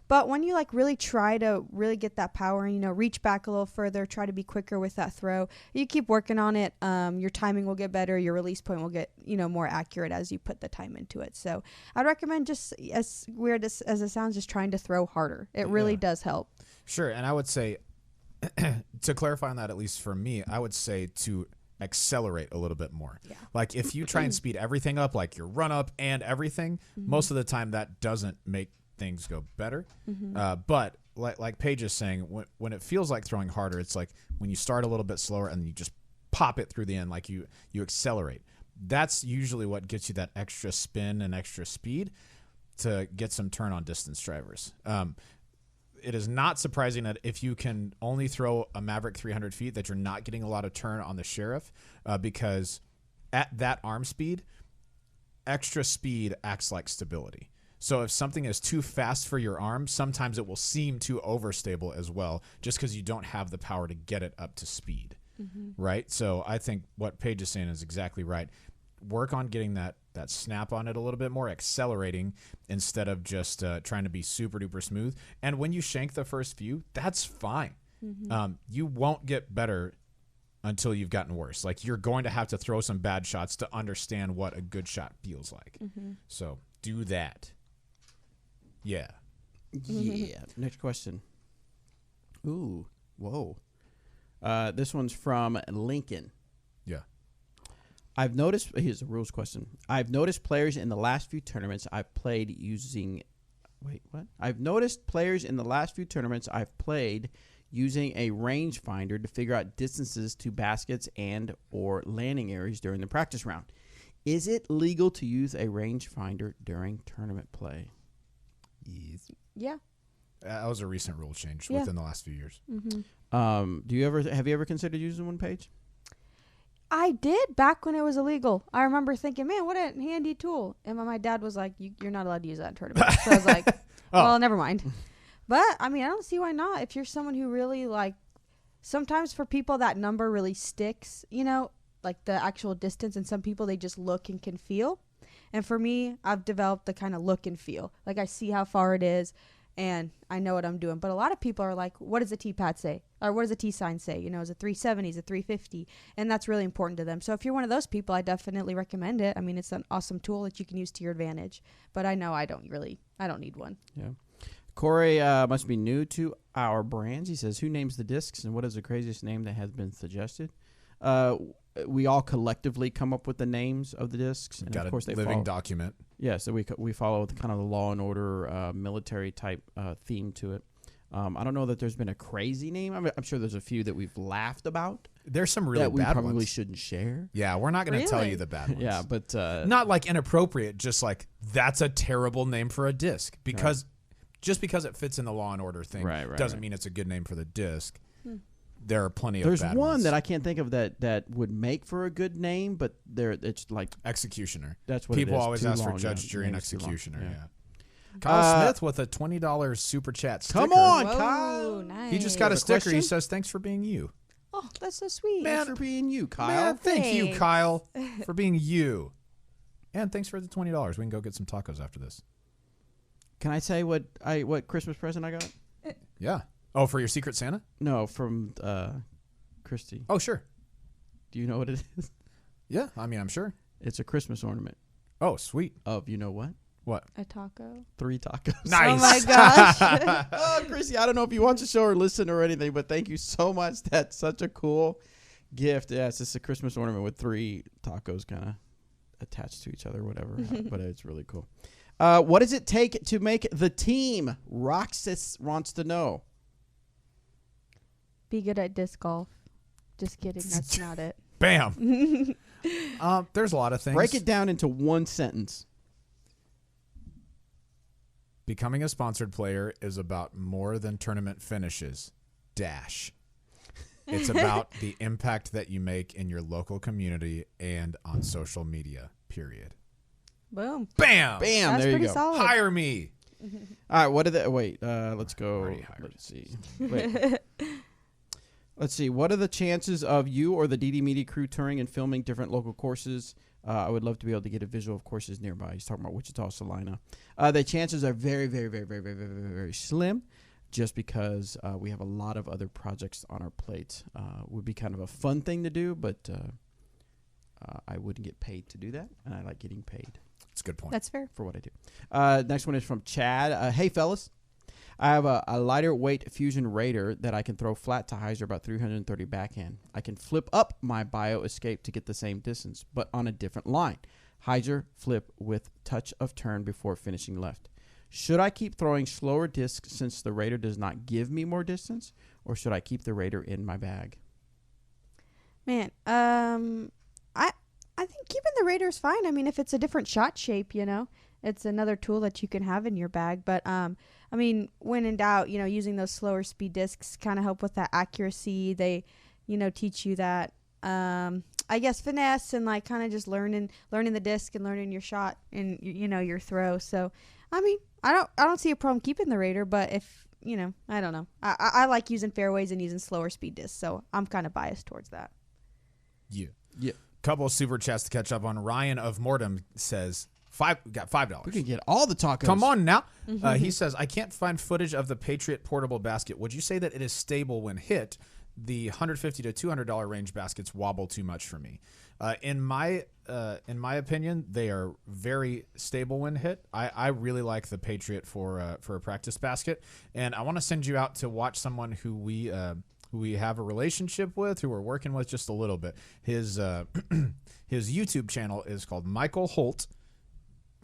But when you like really try to really get that power and, reach back a little further, try to be quicker with that throw, you keep working on it. Your timing will get better. Your release point will get, more accurate as you put the time into it. So I'd recommend, just as weird as it sounds, just trying to throw harder. It really does help. Sure. And I would say, to clarify on that, at least for me, I would say to accelerate a little bit more. Yeah. Like if you try and speed everything up, like your run up and everything, most of the time that doesn't make things go better. But like Paige is saying, when it feels like throwing harder, it's like when you start a little bit slower and you just pop it through the end, like you accelerate. That's usually what gets you that extra spin and extra speed to get some turn on distance drivers. It is not surprising that if you can only throw a Maverick 300 feet that you're not getting a lot of turn on the Sheriff, because at that arm speed, extra speed acts like stability. So if something is too fast for your arm, sometimes it will seem too overstable as well, just because you don't have the power to get it up to speed, right? So I think what Paige is saying is exactly right. Work on getting that snap on it a little bit more, accelerating instead of just trying to be super duper smooth. And when you shank the first few, that's fine. You won't get better until you've gotten worse. Like, you're going to have to throw some bad shots to understand what a good shot feels like. So do that. Yeah. Yeah. Next question. Ooh. Whoa. This one's from Lincoln. Yeah. I've noticed, here's a rules question. I've noticed players in the last few tournaments I've played using, I've noticed players in the last few tournaments I've played using a rangefinder to figure out distances to baskets and or landing areas during the practice round. Is it legal to use a rangefinder during tournament play? Yes. Yeah. That was a recent rule change within the last few years. Have you ever considered using one, Paige? I did back when it was illegal. I remember thinking, man, what a handy tool. And my dad was like, you're not allowed to use that in tournaments. So I was like, well, never mind. But, I mean, I don't see why not. If you're someone who really, like, sometimes for people that number really sticks, you know, like the actual distance. And some people, they just look and can feel. And for me, I've developed the kind of look and feel. Like, I see how far it is. And I know what I'm doing. But a lot of people are like, what does the T-pad say? Or what does the T-sign say? You know, is it 370? Is it 350? And that's really important to them. So if you're one of those people, I definitely recommend it. I mean, it's an awesome tool that you can use to your advantage. But I know I don't need one. Yeah. Corey must be new to our brands. He says, who names the discs and what is the craziest name that has been suggested? We all collectively come up with the names of the discs. And Got of course, they living follow. document. Yeah, so we follow the kind of the Law and Order military type theme to it. I don't know that there's been a crazy name. I'm sure there's a few that we've laughed about. There's some really that we bad probably ones. shouldn't share. Yeah, we're not going to tell Really? you the bad ones. Yeah, but not like inappropriate, just like that's a terrible name for a disc. Because just because it fits in the Law and Order thing doesn't mean it's a good name for the disc. There are plenty of there's bad one ones. that I can't think of that would make for a good name, but it's like Executioner. that's what People it is. always Too ask for long, judge, yeah. jury, and Name's too long. executioner. Yeah. Yeah. Kyle Smith with a $20 super chat sticker. Come on, Whoa, Kyle. nice. He just got a a sticker. He question? says, "Thanks for being you." Oh, that's so sweet. Thanks for being you, Kyle. Man, thank you, Thanks. Kyle, for being you. And thanks for the $20. We can go get some tacos after this. Can I say what Christmas present I got? Yeah. Oh, for your Secret Santa? No, from Christy. Oh, sure. Do you know what it is? Yeah, I mean, I'm sure. It's a Christmas ornament Oh, sweet. of you know what? What? A taco. 3 tacos. Nice. Oh my gosh. Oh, Chrissy, I don't know if you watch the show or listen or anything, but thank you so much. That's such a cool gift. Yeah, it's just a Christmas ornament with 3 tacos kind of attached to each other or whatever, but it's really cool. What does it take to make the team? Roxas wants to know. Be good at disc golf. Just kidding. That's not it. Bam. There's a lot of things. Break it down into one sentence. Becoming a sponsored player is about more than tournament finishes. Dash. It's about the impact that you make in your local community and on social media. Period. Boom. Bam. Bam. That's there you pretty go. solid. Hire me. All right. What are the? Wait. Let's go. Already hired. Let's see. Wait. Let's see. What are the chances of you or the DD Media crew touring and filming different local courses? I would love to be able to get a visual of courses nearby. He's talking about Wichita, Salina. The chances are very, very, very, very, very, very, very, very slim, just because we have a lot of other projects on our plate. Would be kind of a fun thing to do, but I wouldn't get paid to do that, and I like getting paid. That's a good point. That's fair. For what I do. Next one is from Chad. Hey, fellas. I have a lighter weight Fusion Raider that I can throw flat to hyzer about 330 backhand. I can flip up my Bio Escape to get the same distance, but on a different line. Hyzer, flip with touch of turn before finishing left. Should I keep throwing slower discs since the Raider does not give me more distance, or should I keep the Raider in my bag? Man, I think keeping the Raider is fine. I mean, if it's a different shot shape, you know, it's another tool that you can have in your bag. But I mean, when in doubt, you know, using those slower speed discs kind of help with that accuracy. They, you know, teach you that, I guess, finesse and like kind of just learning the disc and learning your shot and you know your throw. So, I mean, I don't see a problem keeping the Raider, but if you know, I don't know. I like using fairways and using slower speed discs, so I'm kind of biased towards that. Yeah. Couple of super chats to catch up on. Ryan of Mortem says we got $5. We can get all the tacos. Come on now. He says, I can't find footage of the Patriot portable basket. Would you say that it is stable when hit? the $150 to $200 range baskets wobble too much for me. In my opinion, they are very stable when hit. I really like the Patriot for a practice basket, and I want to send you out to watch someone who we have a relationship with, who we're working with just a little bit. His his YouTube channel is called Michael Holt,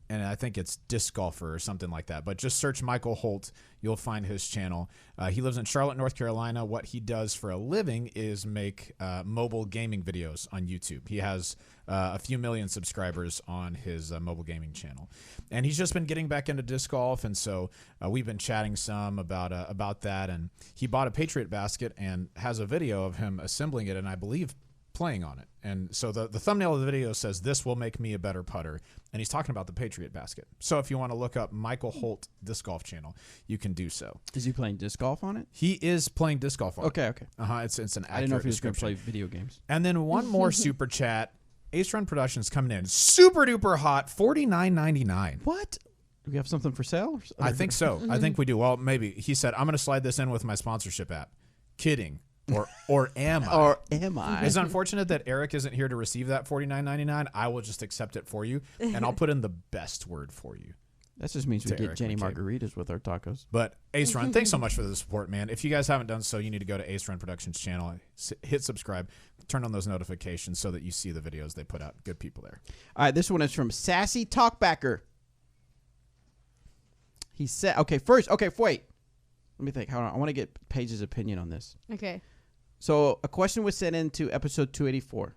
and I think it's Disc Golfer or something like that. But just search Michael Holt. You'll find his channel. He lives in Charlotte, North Carolina. What he does for a living is make mobile gaming videos on YouTube. He has a few million subscribers on his mobile gaming channel. And he's just been getting back into disc golf, and so we've been chatting some about that. And he bought a Patriot basket and has a video of him assembling it, and I believe playing on it. And so the thumbnail of the video says, "This will make me a better putter." And he's talking about the Patriot basket. So if you want to look up Michael Holt Disc Golf channel, you can do so. Is he playing disc golf on it? He is playing disc golf on it. Okay. It's an accurate I didn't know if he was going description. to play video games. And then one more super chat. Ace Run Productions coming in super duper hot, $49.99. What? Do we have something for sale? I think so. I think we do. Well, maybe. He said, "I'm going to slide this in with my sponsorship app." Kidding. Or am I? Or am I? It's unfortunate that Eric isn't here to receive that $49.99. I will just accept it for you, and I'll put in the best word for you. That just means we To get Eric Jenny McCabe. margaritas with our tacos. But Ace Run, thanks so much for the support, man. If you guys haven't done so, you need to go to Ace Run Productions channel, hit subscribe, turn on those notifications so that you see the videos they put out. Good people there. All right, this one is from Sassy Talkbacker. He said, wait. Let me think. Hold on. I want to get Paige's opinion on this. Okay. So a question was sent into episode 284,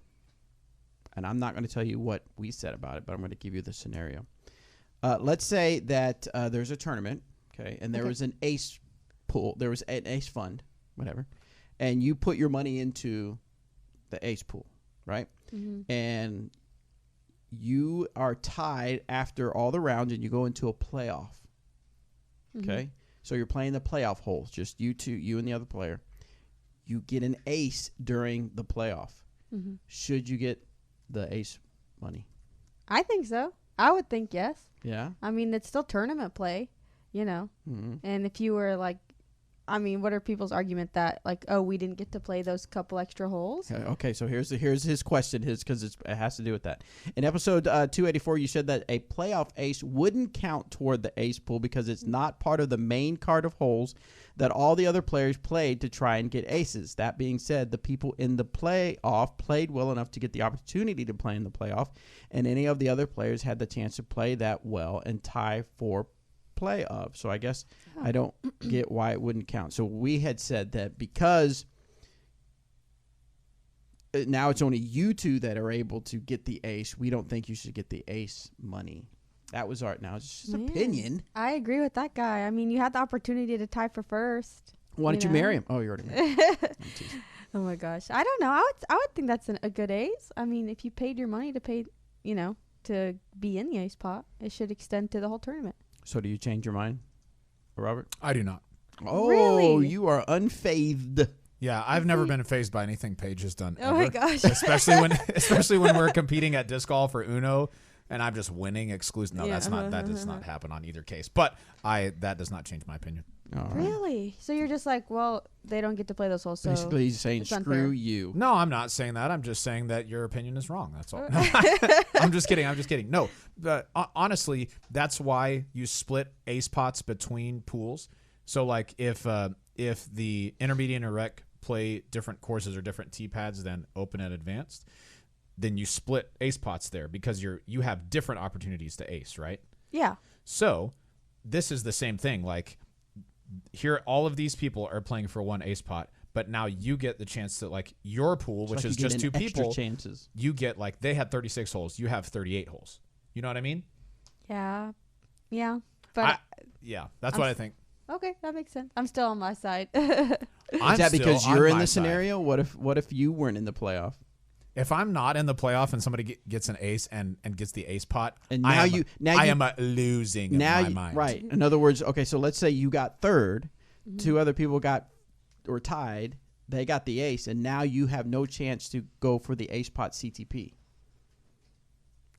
and I'm not going to tell you what we said about it, but I'm going to give you the scenario. Let's say that there's a tournament, okay, and there was an ace pool. There was an ace fund, whatever, and you put your money into the ace pool, right? Mm-hmm. And you are tied after all the rounds, and you go into a playoff, okay? So you're playing the playoff holes, just you two, you and the other player. You get an ace during the playoff. Mm-hmm. Should you get the ace money? I think so. I would think yes. Yeah. I mean, it's still tournament play, you know. Mm-hmm. And if you were like, I mean, what are people's argument that like, oh, we didn't get to play those couple extra holes? Okay, so here's his question, because it has to do with that. In episode 284, you said that a playoff ace wouldn't count toward the ace pool because it's not part of the main card of holes that all the other players played to try and get aces. That being said, the people in the playoff played well enough to get the opportunity to play in the playoff, and any of the other players had the chance to play that well and tie for play of. So I guess I don't get why it wouldn't count. So we had said that because now it's only you two that are able to get the ace, we don't think you should get the ace money. That was now it's just opinion. I agree with that guy. I mean, you had the opportunity to tie for first. Why don't you marry him? Oh, you already married him. Oh my gosh, I don't know. I would think that's a good ace. I mean, if you paid your money to pay, you know, to be in the ace pot, it should extend to the whole tournament. So do you change your mind, Robert? I do not. Oh, Really? You are unfazed. Yeah, I've never been fazed by anything Paige has done. Oh my ever. gosh. especially when we're competing at disc golf or Uno, and I'm just winning exclusive. No, Yeah. that does not happen on either case. But that does not change my opinion. All right. Really? So you're just like, well, they don't get to play those holes. So Basically, he's saying it's screw unfair. you. No, I'm not saying that. I'm just saying that your opinion is wrong. That's all. I'm just kidding. No, honestly, that's why you split ace pots between pools. So like if the intermediate and rec play different courses or different tee pads than open and advanced, then you split ace pots there because you have different opportunities to ace, right? Yeah. So this is the same thing. Like here, all of these people are playing for one ace pot, but now you get the chance to, like, your pool, which Like is you get just an two extra people. chances. You get, like, they had 36 holes. You have 38 holes. You know what I mean? Yeah. Yeah. But Yeah, that's what I think. okay, that makes sense. I'm still on my side. Is that because you're in the scenario? scenario? What if you weren't in the playoff? If I'm not in the playoff and somebody gets an ace and gets the ace pot, And I now am losing in my mind. Right. In other words, okay, so let's say you got third, two other people were tied, they got the ace, and now you have no chance to go for the ace pot CTP.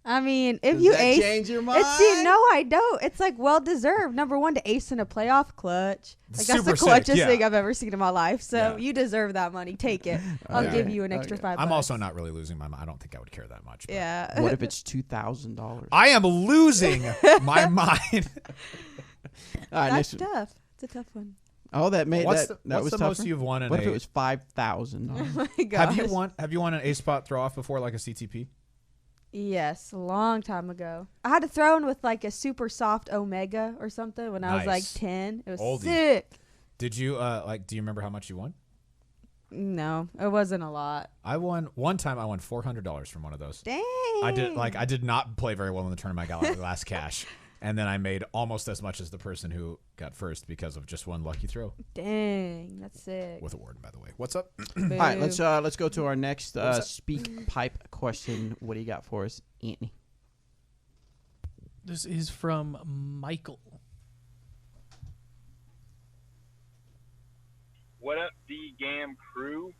I mean, if Does you that ace, change your mind? no, I don't. It's like well deserved. Number one, to ace in a playoff clutch. Like that's the Super sick, clutchest yeah. thing I've ever seen in my life. So Yeah. you deserve that money. Take it. I'll Okay. give you an extra Okay. $5. I'm also not really losing my mind. I don't think I would care that much. But Yeah. What if it's $2,000? I am losing my mind. All right, That's next. tough. It's a tough one. Oh, that made What's that. the, that what's was the tougher? most you've won in What if a? it was $5,000? Oh my gosh. Have you won an ace spot throw off before, like a CTP? Yes, a long time ago. I had to throw in with like a super soft Omega or something when I was like Nice. 10. It was Oldie. sick. Did you do you remember how much you won? No, it wasn't a lot. I won one time. I won $400 from one of those. Dang. I did not play very well in the tournament. I got like last cash, and then I made almost as much as the person who got first because of just one lucky throw Dang, that's sick. with a warden, by the way. What's up? All right, let's Boo. go to our next What's that? speak pipe question. What do you got for us, Anthony? This is from Michael. What up, D-Gam crew?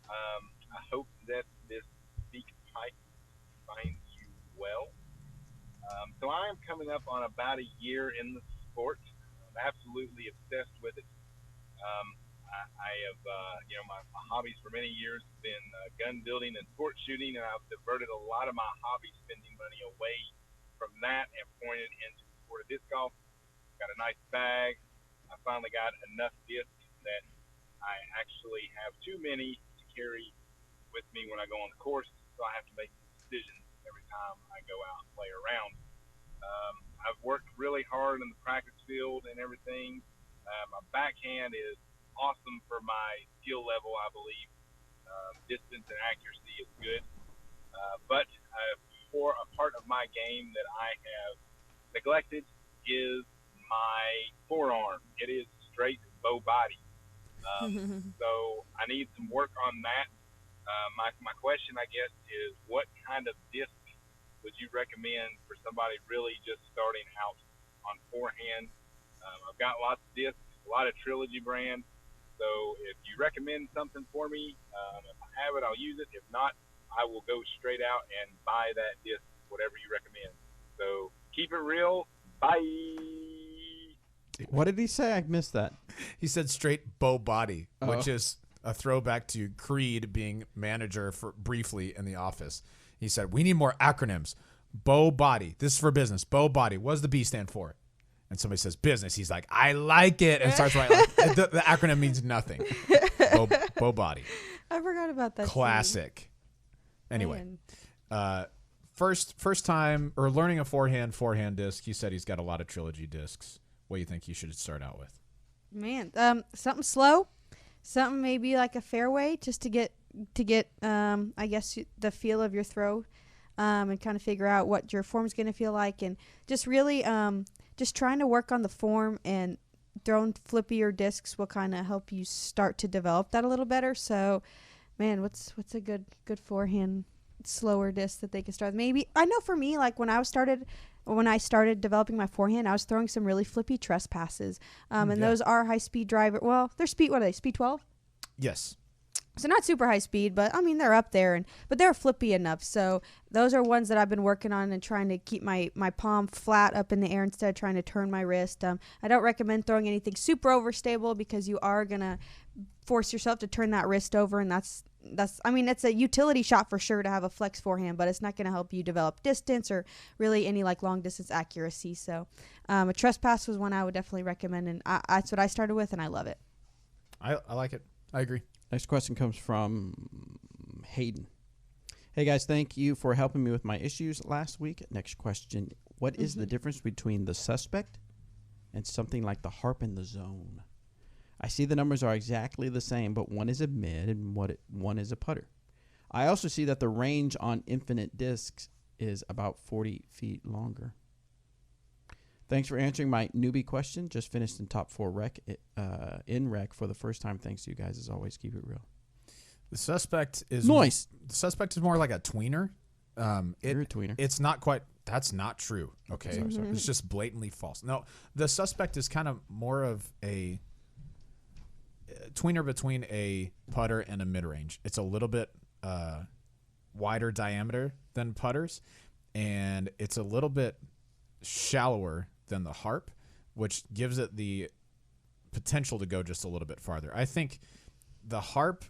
I hope that this speak pipe finds you well. So I am coming up on about a year in the sport. I'm absolutely obsessed with it. I have, my hobbies for many years have been gun building and sport shooting, and I've diverted a lot of my hobby spending money away from that and pointed into the sport of disc golf. Got a nice bag. I finally got enough discs that I actually have too many to carry with me when I go on the course, so I have to make decisions every time I go out and play around. I've worked really hard in the practice field and everything. My backhand is awesome for my skill level, I believe. Distance and accuracy is good. But for a part of my game that I have neglected is my forearm. It is straight bow body. So I need some work on that. My question, I guess, is what kind of disc would you recommend for somebody really just starting out on forehand? I've got lots of discs, a lot of Trilogy brand. So if you recommend something for me, if I have it, I'll use it. If not, I will go straight out and buy that disc, whatever you recommend. So keep it real. Bye. What did he say? I missed that. He said straight bow body, Oh. which is a throwback to Creed being manager for briefly in the office. He said, "We need more acronyms. Bow body. This is for business. Bow body. What does the B stand for?" And somebody says business. He's like, "I like it," and starts writing. The acronym means nothing. Bow body. I forgot about that. Classic. Anyway, first time or learning a forehand disc. He said he's got a lot of Trilogy discs. What do you think you should start out with? Man, something slow, something maybe like a fairway, just to get I guess the feel of your throw, and kind of figure out what your form's gonna feel like, and just really just trying to work on the form, and throwing flippier discs will kind of help you start to develop that a little better. So, man, what's a good forehand slower disc that they can start with? Maybe I know for me, like when I started developing my forehand, I was throwing some really flippy trespasses. And those are high speed driver. Well, they're speed, what are they? Speed 12? Yes. So not super high speed, but I mean, they're up there, but they're flippy enough. So those are ones that I've been working on and trying to keep my palm flat up in the air instead of trying to turn my wrist. I don't recommend throwing anything super overstable because you are going to force yourself to turn that wrist over. And I mean, it's a utility shot for sure to have a flex forehand, but it's not going to help you develop distance or really any like long distance accuracy. So a trespass was one I would definitely recommend. And that's what I started with, and I love it. I like it. I agree. Next question comes from Hayden. Hey guys, thank you for helping me with my issues last week. Next question. What is the difference between the suspect and something like the harp in the zone? I see the numbers are exactly the same, but one is a mid and one is a putter. I also see that the range on infinite discs is about 40 feet longer. Thanks for answering my newbie question. Just finished in top 4 rec for the first time. Thanks to you guys. As always, keep it real. The suspect is Nice. The suspect is more like a tweener. You're a tweener. It's not quite. That's not true. Okay, Sorry. It's just blatantly false. No, the suspect is kind of more of a tweener between a putter and a mid range. It's a little bit wider diameter than putters, and it's a little bit shallower than the Harp, which gives it the potential to go just a little bit farther. I think the Harp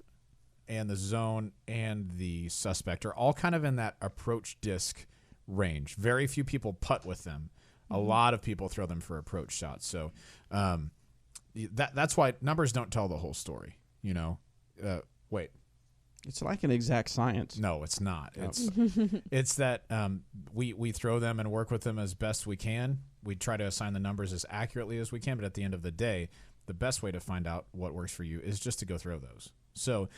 and the Zone and the Suspect are all kind of in that approach disc range. Very few people putt with them. A lot of people throw them for approach shots. So that's why numbers don't tell the whole story. You know, wait. It's like an exact science. No, it's not. It's that we throw them and work with them as best we can. We try to assign the numbers as accurately as we can, but at the end of the day, the best way to find out what works for you is just to go throw those. So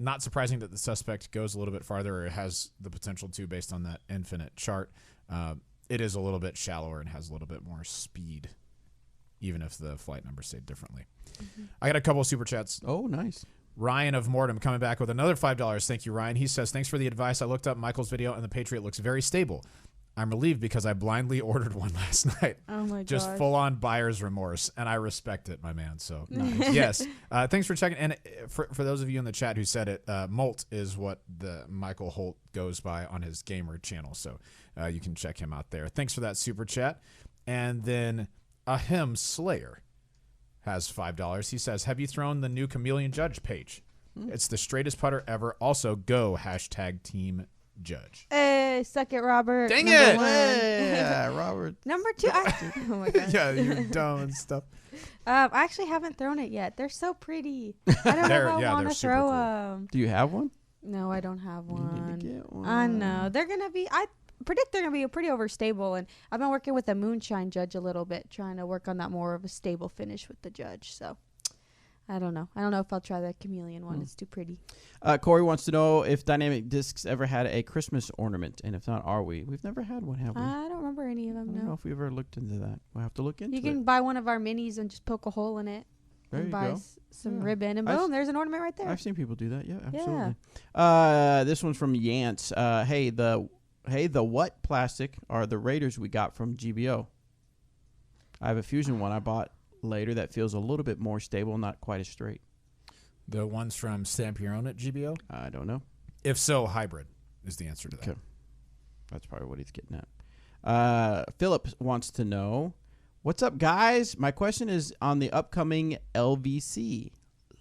not surprising that the Suspect goes a little bit farther, or has the potential to based on that infinite chart. It is a little bit shallower and has a little bit more speed, even if the flight numbers say differently. I got a couple of super chats. Oh, nice. Ryan of Mortem coming back with another $5. Thank you, Ryan. He says, thanks for the advice. I looked up Michael's video, and the Patriot looks very stable. I'm relieved because I blindly ordered one last night. Oh, my God. Just full-on buyer's remorse, and I respect it, my man. So, yes. Thanks for checking. And for those of you in the chat who said it, Molt is what the Michael Holt goes by on his gamer channel. So, you can check him out there. Thanks for that super chat. And then Ahem Slayer has $5. He says, have you thrown the new Chameleon Judge page? It's the straightest putter ever. Also, go #team judge. Hey, suck it, Robert. Dang Number it. one. Yeah, Robert. Number 2. Oh, my God. Yeah, you're dumb and stuff. I actually haven't thrown it yet. They're so pretty. I don't know if I want they're to super throw cool. them. Do you have one? No, I don't have You one. need to get one. I know. They're going to be... I predict they're going to be pretty overstable, and I've been working with a Moonshine Judge a little bit, trying to work on that more of a stable finish with the Judge, so... I don't know. I don't know if I'll try the Chameleon one. It's too pretty. Corey wants to know if Dynamic Discs ever had a Christmas ornament, and if not, are we? We've never had one, have we? I don't remember any of I them, don't know no. if we ever looked into that. We'll have to look into You it. can buy one of our minis and just poke a hole in it. There and you buy go. some Yeah. ribbon, and boom, there's an ornament right there. I've seen people do that. Yeah, absolutely. Yeah. This one's from Yance. Hey, the what plastic are the Raiders we got from GBO? I have a Fusion one I bought later that feels a little bit more stable, not quite as straight. The ones from Stamp Your Own at GBO? I don't know. If so, hybrid is the answer to that. Okay. That's probably what he's getting at. Philip wants to know, what's up, guys? My question is on the upcoming LVC,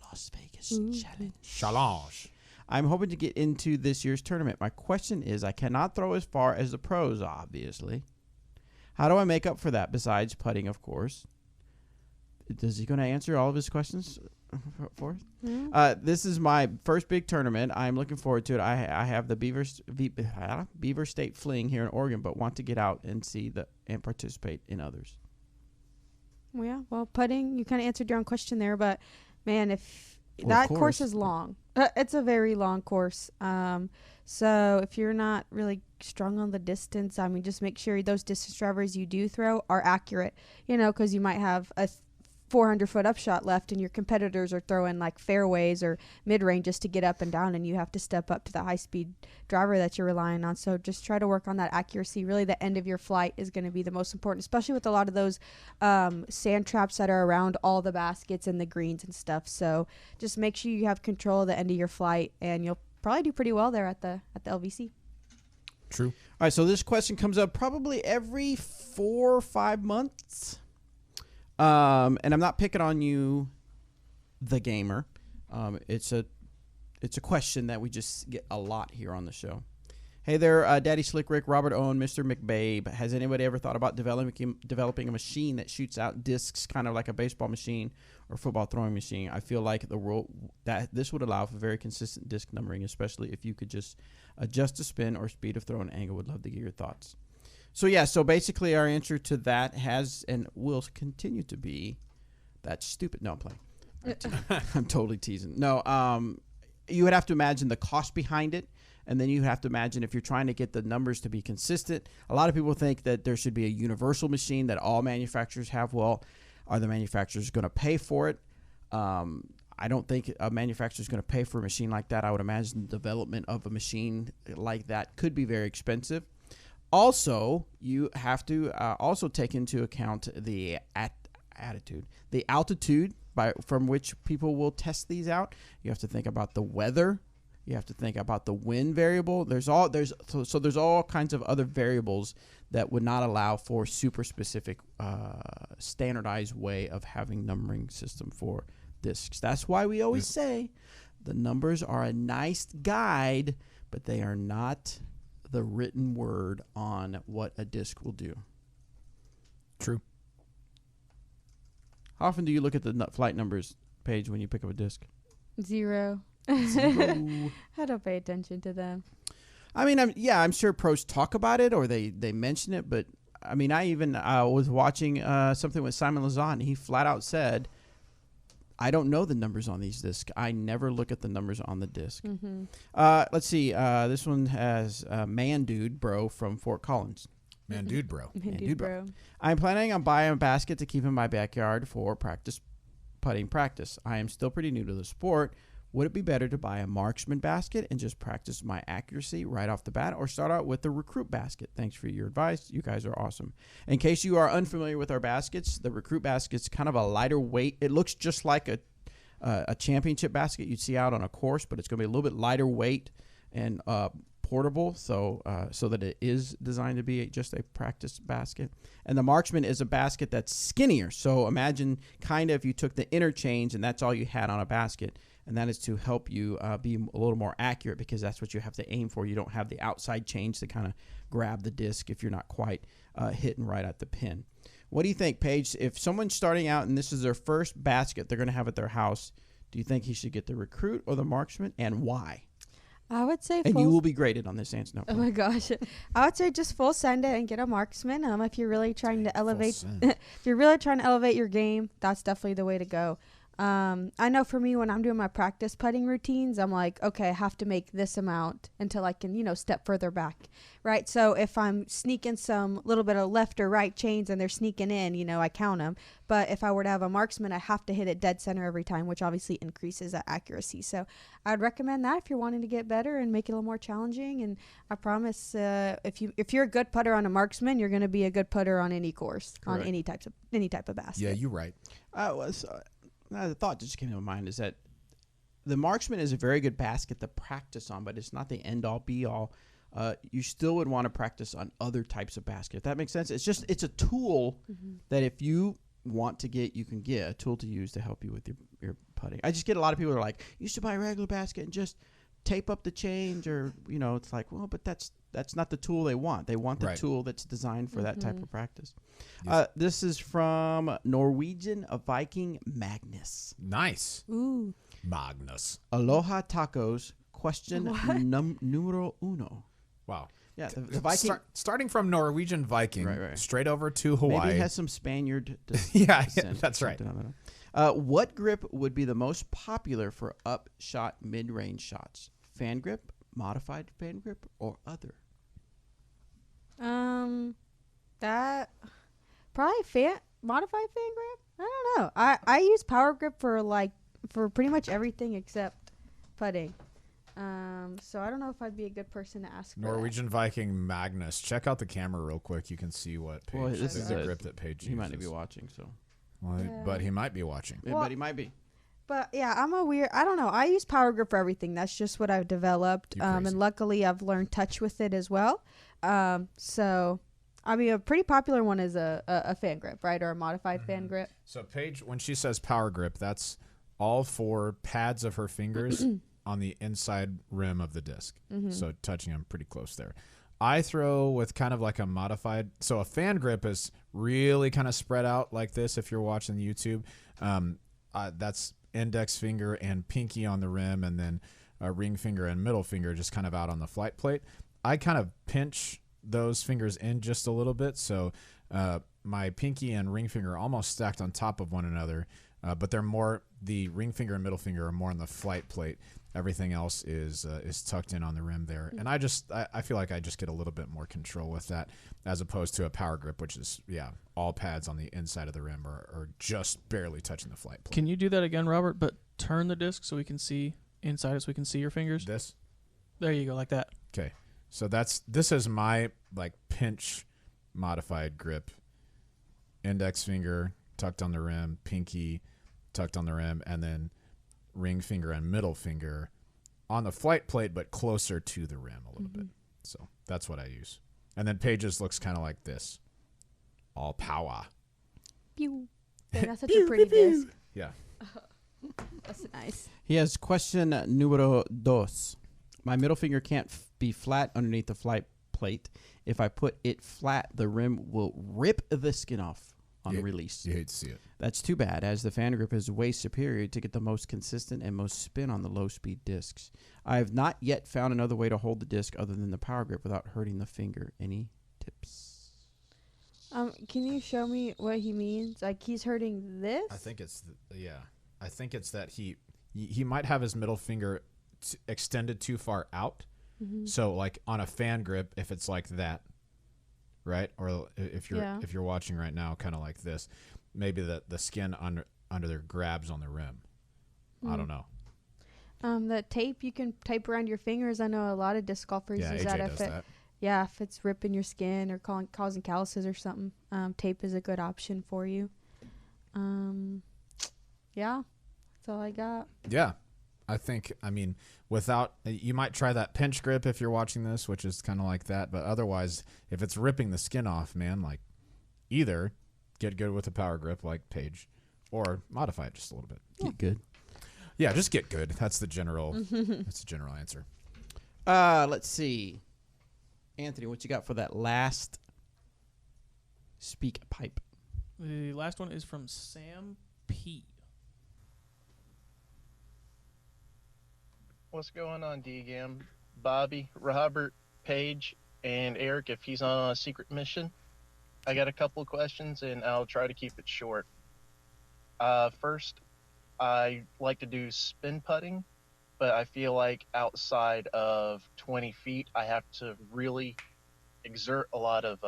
Las Vegas Challenge. Challenge. I'm hoping to get into this year's tournament. My question is, I cannot throw as far as the pros, obviously. How do I make up for that, besides putting, of course? Is he going to answer all of his questions for us? Mm-hmm. This is my first big tournament. I'm looking forward to it. I have the Beaver State Fling here in Oregon, but want to get out and see and participate in others. Well, yeah. Well, putting, you kind of answered your own question there, but man, if Well, that of course. course is long. It's a very long course. So if you're not really strong on the distance, I mean, just make sure those distance drivers you do throw are accurate, because you might have a 400-foot upshot left and your competitors are throwing like fairways or mid-range just to get up and down, and you have to step up to the high-speed driver that you're relying on. So just try to work on that accuracy. Really, the end of your flight is going to be the most important, especially with a lot of those sand traps that are around all the baskets and the greens and stuff. So just make sure you have control of the end of your flight, and you'll probably do pretty well there at the LVC. True. All right, so this question comes up probably every 4 or 5 months. And I'm not picking on you, the gamer. It's a question that we just get a lot here on the show. Hey there, Daddy Slick Rick, Robert Owen, Mr. McBabe. Has anybody ever thought about developing a machine that shoots out discs, kind of like a baseball machine or football throwing machine? I feel like this would allow for very consistent disc numbering, especially if you could just adjust the spin or speed of throw and angle. Would love to get your thoughts. So, yeah, so basically our answer to that has and will continue to be that's stupid. No, I'm playing. I'm totally teasing. No, you would have to imagine the cost behind it, and then you have to imagine if you're trying to get the numbers to be consistent. A lot of people think that there should be a universal machine that all manufacturers have. Well, are the manufacturers going to pay for it? I don't think a manufacturer is going to pay for a machine like that. I would imagine the development of a machine like that could be very expensive. Also, you have to also take into account the altitude from which people will test these out. You have to think about the weather You have to think about the wind variable. There's all kinds of other variables that would not allow for super specific standardized way of having numbering system for discs. That's why we always say the numbers are a nice guide, but they are not the written word on what a disc will do. True. How often do you look at the flight numbers page when you pick up a disc? 0. Zero. I don't pay attention to them. I mean, I'm sure pros talk about it or they mention it, but I mean, I was watching something with Simon Lazat, and he flat out said, I don't know the numbers on these discs. I never look at the numbers on the disc. Mm-hmm. Let's see. This one has Man Dude Bro from Fort Collins. Man, dude, bro. Dude, bro. I'm planning on buying a basket to keep in my backyard for putting practice. I am still pretty new to the sport. Would it be better to buy a marksman basket and just practice my accuracy right off the bat, or start out with the recruit basket? Thanks for your advice. You guys are awesome. In case you are unfamiliar with our baskets, the recruit basket's kind of a lighter weight. It looks just like a championship basket you'd see out on a course, but it's going to be a little bit lighter weight and portable, so that it is designed to be just a practice basket. And the marksman is a basket that's skinnier. So imagine kind of if you took the interchange and that's all you had on a basket. And that is to help you be a little more accurate, because that's what you have to aim for. You don't have the outside change to kind of grab the disc if you're not quite hitting right at the pin. What do you think, Paige? If someone's starting out and this is their first basket they're going to have at their house, do you think he should get the recruit or the marksman, and why? I would say And you will be graded on this answer. No, oh my gosh. I would say just full send it and get a marksman. If you're really trying to elevate if you're really trying to elevate your game, that's definitely the way to go. I know for me, when I'm doing my practice putting routines, I'm like, okay, I have to make this amount until I can, step further back, right? So if I'm sneaking some little bit of left or right chains and they're sneaking in, I count them. But if I were to have a marksman, I have to hit it dead center every time, which obviously increases that accuracy. So I'd recommend that if you're wanting to get better and make it a little more challenging. And I promise, if you're a good putter on a marksman, you're going to be a good putter on any course, Correct. on any type of basket. Yeah, you're right. The thought that just came to my mind is that the marksman is a very good basket to practice on, but it's not the end-all, be-all. You still would want to practice on other types of basket. If that makes sense, it's a tool that if you want to get, you can get a tool to use to help you with your putting. I just get a lot of people who are like, you should buy a regular basket and just tape up the change, or it's like, well, but that's not the tool they want. They want the tool that's designed for that type of practice. Yes. This is from Norwegian Viking Magnus. Nice. Ooh. Magnus. Aloha tacos. Question numero uno. Wow. Yeah, the Viking. Starting from Norwegian Viking, Right. straight over to Hawaii. Maybe it has some Spaniard. Yeah, descent that's or right. something, I don't know. What grip would be the most popular for upshot mid-range shots? Fan grip, modified fan grip, or other? That probably modified fan grip. I don't know. I use power grip for pretty much everything except putting. So I don't know if I'd be a good person to ask. Norwegian Viking Magnus. Check out the camera real quick. You can see what Paige. Well, this is the a- grip that Paige uses. He might not be watching, so. Well, Yeah. but he might be watching. Yeah, Well- but he might be. But yeah, I don't know. I use power grip for everything. That's just what I've developed. You're crazy. And luckily I've learned touch with it as well. So I mean, a pretty popular one is a fan grip, right? Or a modified fan grip. So Paige, when she says power grip, that's all four pads of her fingers on the inside rim of the disc. So touching them pretty close there. I throw with kind of like a modified. So a fan grip is really kind of spread out like this. If you're watching the YouTube, that's index finger and pinky on the rim, and then ring finger and middle finger just kind of out on the flight plate. I kind of pinch those fingers in just a little bit, so my pinky and ring finger are almost stacked on top of one another, but they're more, the ring finger and middle finger are more on the flight plate. Everything else is tucked in on the rim there, and I feel like I just get a little bit more control with that, as opposed to a power grip, which is all pads on the inside of the rim are just barely touching the flight plate. Can you do that again, Robert? But turn the disc so we can see inside it, so we can see your fingers. This? There you go, like that. Okay. So this is my like pinch modified grip. Index finger tucked on the rim, pinky tucked on the rim, and then ring finger and middle finger on the flight plate, but closer to the rim a little bit. So that's what I use. And then Paige's looks kind of like this. All power. Pew. Yeah, that's such a pretty disc. Yeah. That's nice. He has question número dos. My middle finger can't be flat underneath the flight plate. If I put it flat, the rim will rip the skin off on release. You hate to see it. That's too bad, as the fan grip is way superior to get the most consistent and most spin on the low-speed discs. I have not yet found another way to hold the disc other than the power grip without hurting the finger. Any tips? Can you show me what he means? Like he's hurting this? I think it's I think it's that he might have his middle finger extended too far out. So like on a fan grip, if it's like that, right? Or if you're watching right now, kind of like this, maybe the skin under there grabs on the rim. I don't know. The tape you can tape around your fingers. I know a lot of disc golfers use AJ that. does that. Yeah, if it's ripping your skin or causing calluses or something, tape is a good option for you. Yeah, that's all I got. Yeah. You might try that pinch grip if you're watching this, which is kind of like that. But otherwise, if it's ripping the skin off, man, like either get good with a power grip like Paige or modify it just a little bit. Get good. Yeah, just get good. That's the general answer. Let's see. Anthony, what you got for that last speak pipe? The last one is from Sam P. What's going on, DGAM? Bobby, Robert, Paige, and Eric, if he's on a secret mission. I got a couple of questions, and I'll try to keep it short. First, I like to do spin putting, but I feel like outside of 20 feet, I have to really exert a lot of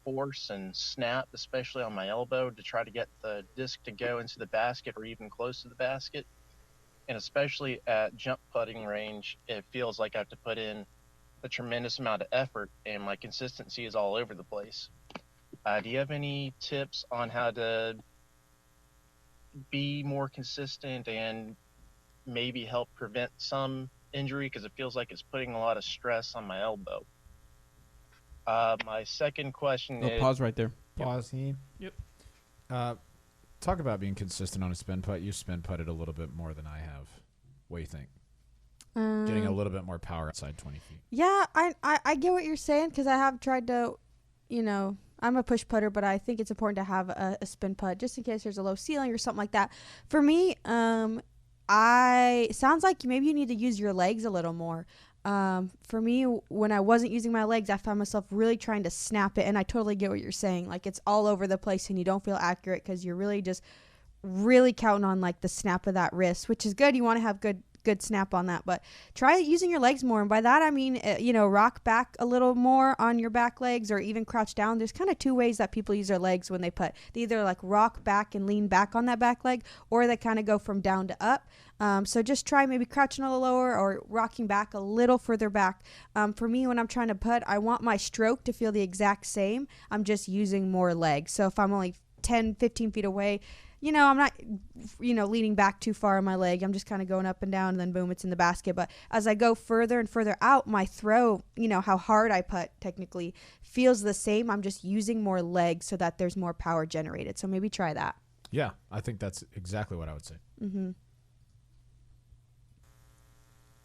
force and snap, especially on my elbow, to try to get the disc to go into the basket or even close to the basket. And especially at jump putting range, it feels like I have to put in a tremendous amount of effort, and my consistency is all over the place. Do you have any tips on how to be more consistent and maybe help prevent some injury? Because it feels like it's putting a lot of stress on my elbow. My second question is... Pause right there. Pause. Yep. Talk about being consistent on a spin putt. You spin putted a little bit more than I have. What do you think? Getting a little bit more power outside 20 feet. Yeah, I get what you're saying, because I have tried to, I'm a push putter, but I think it's important to have a spin putt just in case there's a low ceiling or something like that. For me, sounds like maybe you need to use your legs a little more. For me, when I wasn't using my legs, I found myself really trying to snap it, and I totally get what you're saying. Like, it's all over the place, and you don't feel accurate because you're really just really counting on, like, the snap of that wrist, which is good. You want to have good snap on that, but try using your legs more. And by that, I mean, rock back a little more on your back legs, or even crouch down. There's kind of two ways that people use their legs when they putt. They either like rock back and lean back on that back leg, or they kind of go from down to up. So just try maybe crouching a little lower or rocking back a little further back. For me, when I'm trying to putt, I want my stroke to feel the exact same. I'm just using more legs. So if I'm only 10, 15 feet away, I'm not, leaning back too far on my leg. I'm just kind of going up and down, and then boom, it's in the basket. But as I go further and further out, my throw, how hard I putt technically feels the same. I'm just using more legs so that there's more power generated. So maybe try that. Yeah, I think that's exactly what I would say. Mm-hmm.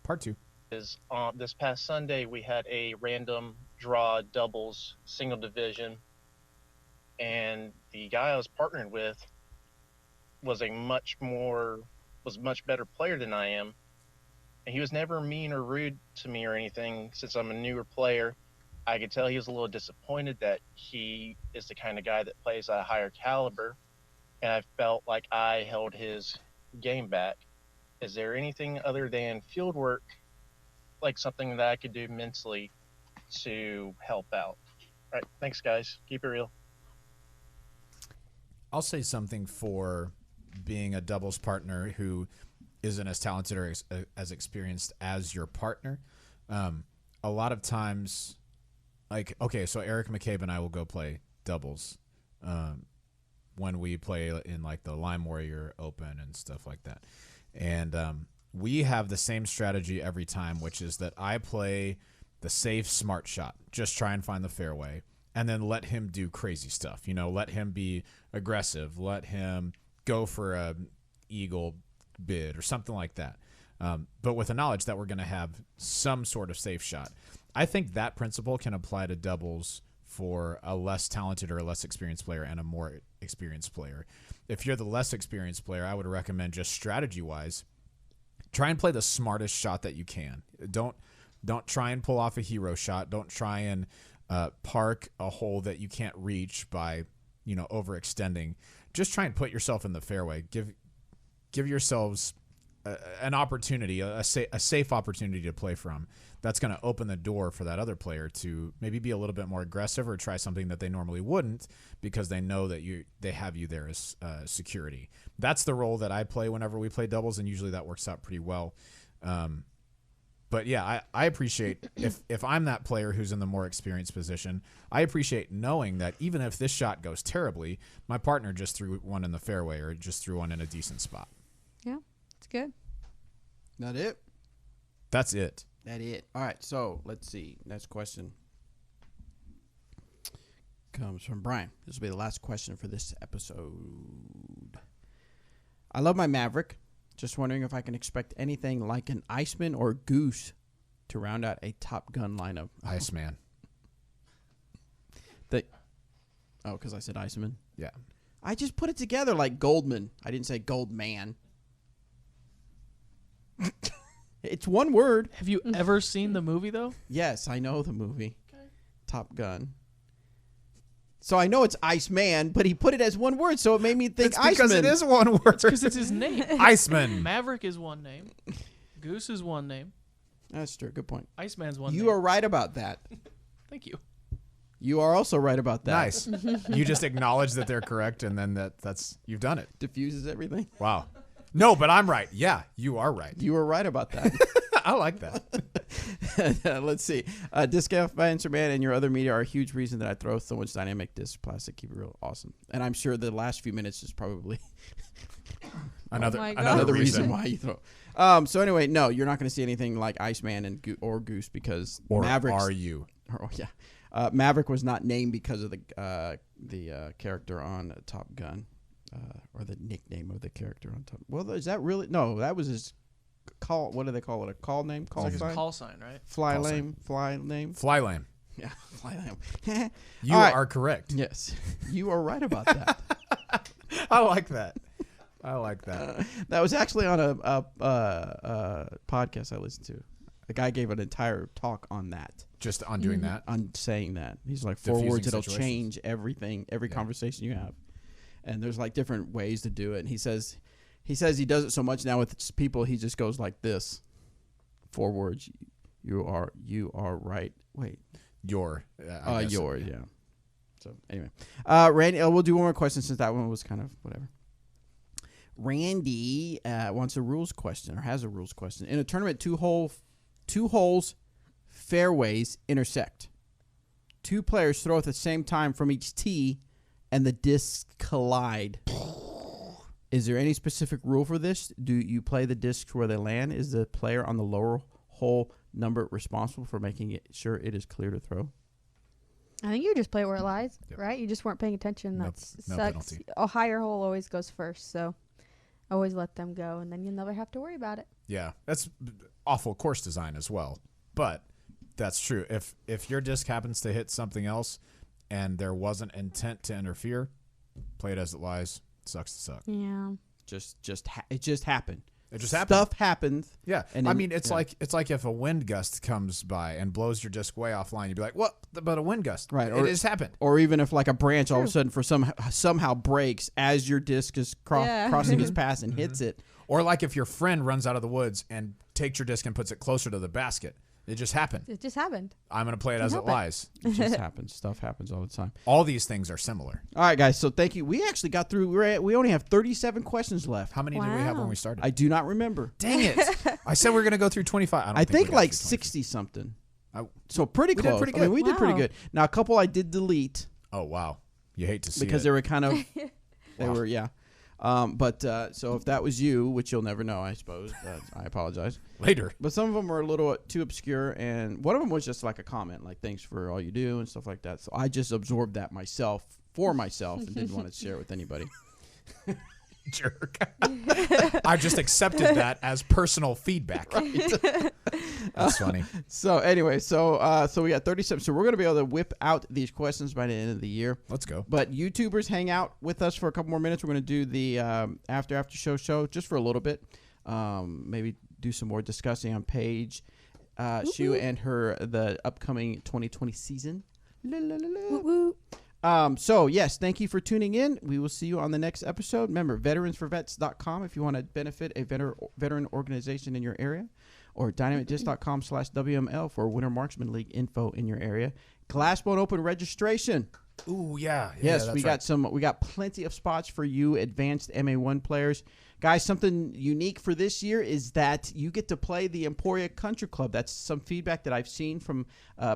Part 2 is this past Sunday we had a random draw doubles single division, and the guy I was partnered with was a much better player than I am, and he was never mean or rude to me or anything. Since I'm a newer player, I could tell he was a little disappointed that he is the kind of guy that plays at a higher caliber, and I felt like I held his game back. Is there anything other than field work, like something that I could do mentally to help out? All right, thanks guys, keep it real. I'll say something for being a doubles partner who isn't as talented or as experienced as your partner. A lot of times, so Eric McCabe and I will go play doubles when we play in like the Lime Warrior Open and stuff like that. And we have the same strategy every time, which is that I play the safe, smart shot. Just try and find the fairway, and then let him do crazy stuff. Let him be aggressive. Let him go for a eagle bid or something like that. But with the knowledge that we're going to have some sort of safe shot. I think that principle can apply to doubles for a less talented or a less experienced player and a more experienced player. If you're the less experienced player, I would recommend just strategy-wise, try and play the smartest shot that you can. Don't try and pull off a hero shot. Don't try and park a hole that you can't reach by, overextending. Just try and put yourself in the fairway. Give yourselves an opportunity, a safe opportunity to play from. That's going to open the door for that other player to maybe be a little bit more aggressive or try something that they normally wouldn't because they know that they have you there as security. That's the role that I play whenever we play doubles, and usually that works out pretty well. But yeah, I appreciate if I'm that player who's in the more experienced position, I appreciate knowing that even if this shot goes terribly, my partner just threw one in the fairway or just threw one in a decent spot. Yeah, it's good. That it? That's it. That it. All right, so let's see. Next question comes from Brian. This will be the last question for this episode. I love my Maverick. Just wondering if I can expect anything like an Iceman or Goose to round out a Top Gun lineup. Iceman. Because I said Iceman? Yeah. I just put it together like Goldman. I didn't say Goldman. It's one word. Have you ever seen the movie, though? Yes, I know the movie. Okay. Top Gun. So I know it's Iceman, but he put it as one word, so it made me think Iceman. Because it is one word. Because it's his name. Iceman. Maverick is one name. Goose is one name. That's true. Good point. Iceman's one name. You are right about that. Thank you. You are also right about that. Nice. You just acknowledge that they're correct, and then that's you've done it. Diffuses everything. Wow. No, but I'm right. Yeah, you are right. You were right about that. I like that. Let's see. Disc Golf Answer Man and your other media are a huge reason that I throw so much dynamic disc plastic. Keep it real awesome. And I'm sure the last few minutes is probably another reason why you throw. So anyway, no, you're not going to see anything like Iceman and or Goose because Maverick. Are you? Oh yeah. Maverick was not named because of the character on Top Gun. Or the nickname of the character on top. Well, is that really? No, that was his call. What do they call it? A call name? Call it's like sign? His call sign, right? Fly lame. Fly lame. Yeah, fly lame. You are correct. Yes, you are right about that. I like that. I like that. That was actually on a podcast I listened to. The guy gave an entire talk on that. Just on doing that? On saying that. He's like, 4 words, it'll change everything, every conversation you have. And there's like different ways to do it. And he says he does it so much now with people, he just goes like this. 4 words. You are right. Wait. Yours, yeah. So anyway, Randy, we'll do one more question since that one was kind of whatever. Randy wants a rules question or has a rules question. In a tournament, two holes, fairways intersect. 2 players throw at the same time from each tee, and the discs collide. Is there any specific rule for this? Do you play the discs where they land? Is the player on the lower hole number responsible for making sure it is clear to throw? I think you just play it where it lies, right? You just weren't paying attention. That sucks. Penalty. A higher hole always goes first, so always let them go, and then you'll never have to worry about it. Yeah, that's awful course design as well. But that's true. If your disc happens to hit something else, and there wasn't intent to interfere, play it as it lies. Sucks to suck. Yeah. It just happened. It just happened. Stuff happens. Yeah. And then, I mean, it's like if a wind gust comes by and blows your disc way offline, you'd be like, "What? But a wind gust, right? It just happened." Or even if like a branch all of a sudden somehow breaks as your disc is crossing its path and hits it. Or like if your friend runs out of the woods and takes your disc and puts it closer to the basket. It just happened. It just happened. I'm going to play it as it lies. It just happens. Stuff happens all the time. All these things are similar. All right, guys. So thank you. We actually got through. We only have 37 questions left. How many did we have when we started? I do not remember. Dang it. I said we were going to go through 25. I think like 60-something. So pretty close. Did pretty good. I mean, we did pretty good. Now, a couple I did delete. Oh, wow. You hate to see because it. they were kind of, they were, yeah. But so if that was you, which you'll never know, I suppose, I apologize. Later. But some of them were a little too obscure, and one of them was just like a comment, like "Thanks for all you do" and stuff like that. So I just absorbed that for myself and didn't want to share it with anybody. Jerk. I just accepted that as personal feedback. Right. That's funny. So anyway, so we got 37. So we're going to be able to whip out these questions by the end of the year. Let's go. But YouTubers, hang out with us for a couple more minutes. We're going to do the after show just for a little bit. Maybe do some more discussing on Paige Shue and the upcoming 2020 season. La, la, la, la. Woo-woo. So, yes, thank you for tuning in. We will see you on the next episode. Remember, veteransforvets.com if you want to benefit a veteran organization in your area, or dynamicdisc.com/WML for Winter Marksman League info in your area. Glassbone Open registration. Ooh, yeah. Yes, that's we got we got plenty of spots for you advanced MA1 players. Guys, something unique for this year is that you get to play the Emporia Country Club. That's some feedback that I've seen from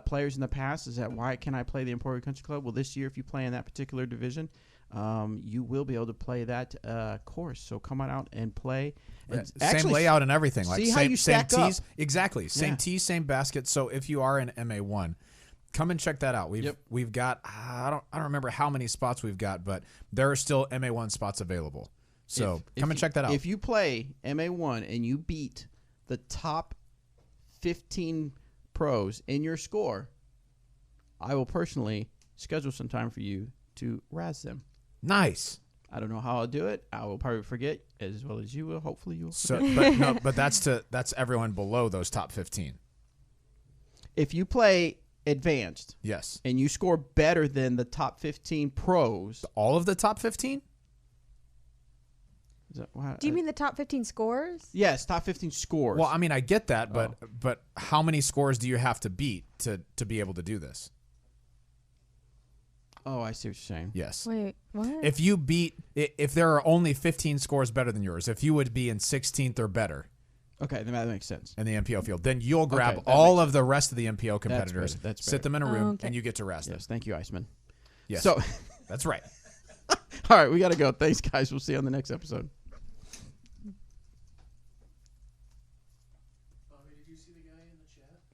players in the past, is that why can I play the Emporia Country Club? Well, this year, if you play in that particular division, you will be able to play that course. So come on out and play. And same layout and everything. Like see how you same stack tees. up. Exactly. Same tees, same basket. So if you are in MA1, come and check that out. We've got I don't remember how many spots we've got, but there are still MA1 spots available. So come and check that out. If you play MA1 and you beat the top 15 pros in your score, I will personally schedule some time for you to razz them. Nice. I don't know how I'll do it. I will probably forget as well as you will. Hopefully you will. So, but that's everyone below those top 15. If you play advanced, yes, and you score better than the top 15 pros, all of the top 15. Do you mean the top 15 scores? Yes, top 15 scores. Well, I mean, I get that, but how many scores do you have to beat to be able to do this? Oh, I see what you're saying. Yes. Wait, what? If there are only 15 scores better than yours, if you would be in 16th or better. Okay, then that makes sense. In the MPO field, then you'll grab all of the rest of the MPO competitors, that's better. sit them in a room, and you get to rest them. Yes, thank you, Iceman. Yes, so that's right. All right, we got to go. Thanks, guys. We'll see you on the next episode.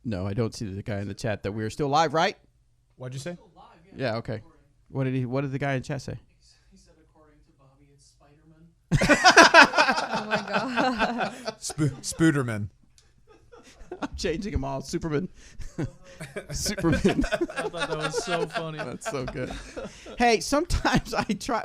No, I don't see the guy in the chat that we're still live, right? What'd you say? Yeah, okay. What did the guy in chat say? He said, according to Bobby, it's Spider-Man. Oh my god. Spooderman. I'm changing them all. Superman. Superman. I thought that was so funny. That's so good. Hey, sometimes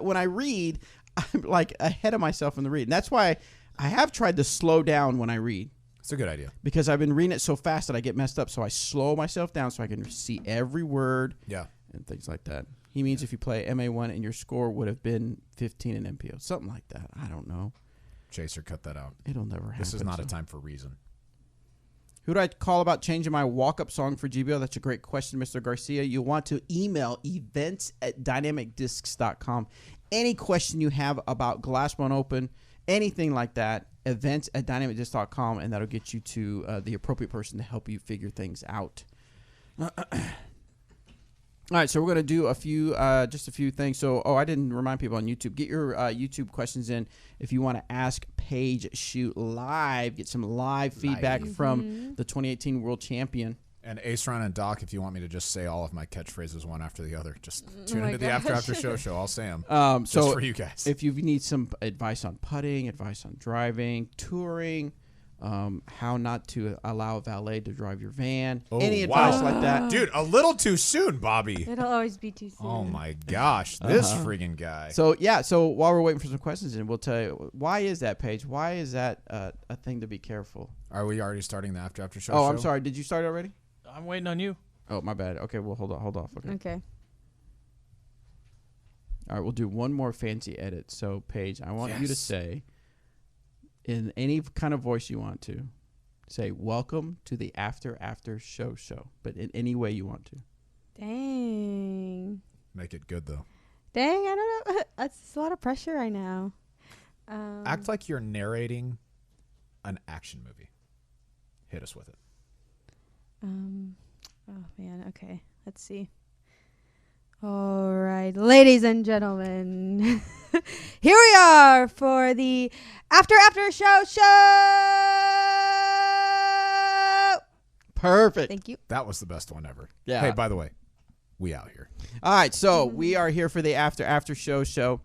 when I read, I'm like ahead of myself in the read. And that's why I have tried to slow down when I read. It's a good idea. Because I've been reading it so fast that I get messed up. So I slow myself down so I can see every word. Yeah. And things like that. He means if you play MA1 and your score would have been 15 in MPO. Something like that. I don't know. Chaser, cut that out. It'll never happen. This is not a time for reason. Who do I call about changing my walk-up song for GBO? That's a great question, Mr. Garcia. You'll want to email events@dynamicdiscs.com. Any question you have about Glassbone Open, anything like that, events@dynamicdisc.com, and that'll get you to the appropriate person to help you figure things out. All right, so we're going to do just a few things. So, I didn't remind people on YouTube. Get your YouTube questions in if you want to ask Paige Shue live. Get some live feedback from the 2018 World Champion. And Aceron and Doc, if you want me to just say all of my catchphrase one after the other, just tune into the after show. I'll say them. Just for you guys. If you need some advice on putting, advice on driving, touring, how not to allow a valet to drive your van, any advice like that. Dude, a little too soon, Bobby. It'll always be too soon. Oh my gosh, this friggin' guy. So while we're waiting for some questions, and we'll tell you, why is that, Paige? Why is that a thing to be careful? Are we already starting the after show? Oh, I'm sorry. Did you start already? I'm waiting on you. Oh, my bad. Okay, well, hold off. Okay. All right, we'll do one more fancy edit. So, Paige, I want you to say, in any kind of voice you want to, say, welcome to the after show, but in any way you want to. Dang. Make it good, though. Dang, I don't know. That's a lot of pressure right now. Act like you're narrating an action movie. Hit us with it. Oh, man. Okay. Let's see. All right, ladies and gentlemen, here we are for the after show. Perfect. Thank you. That was the best one ever. Yeah. Hey, by the way, we out here. All right, so we are here for the after show.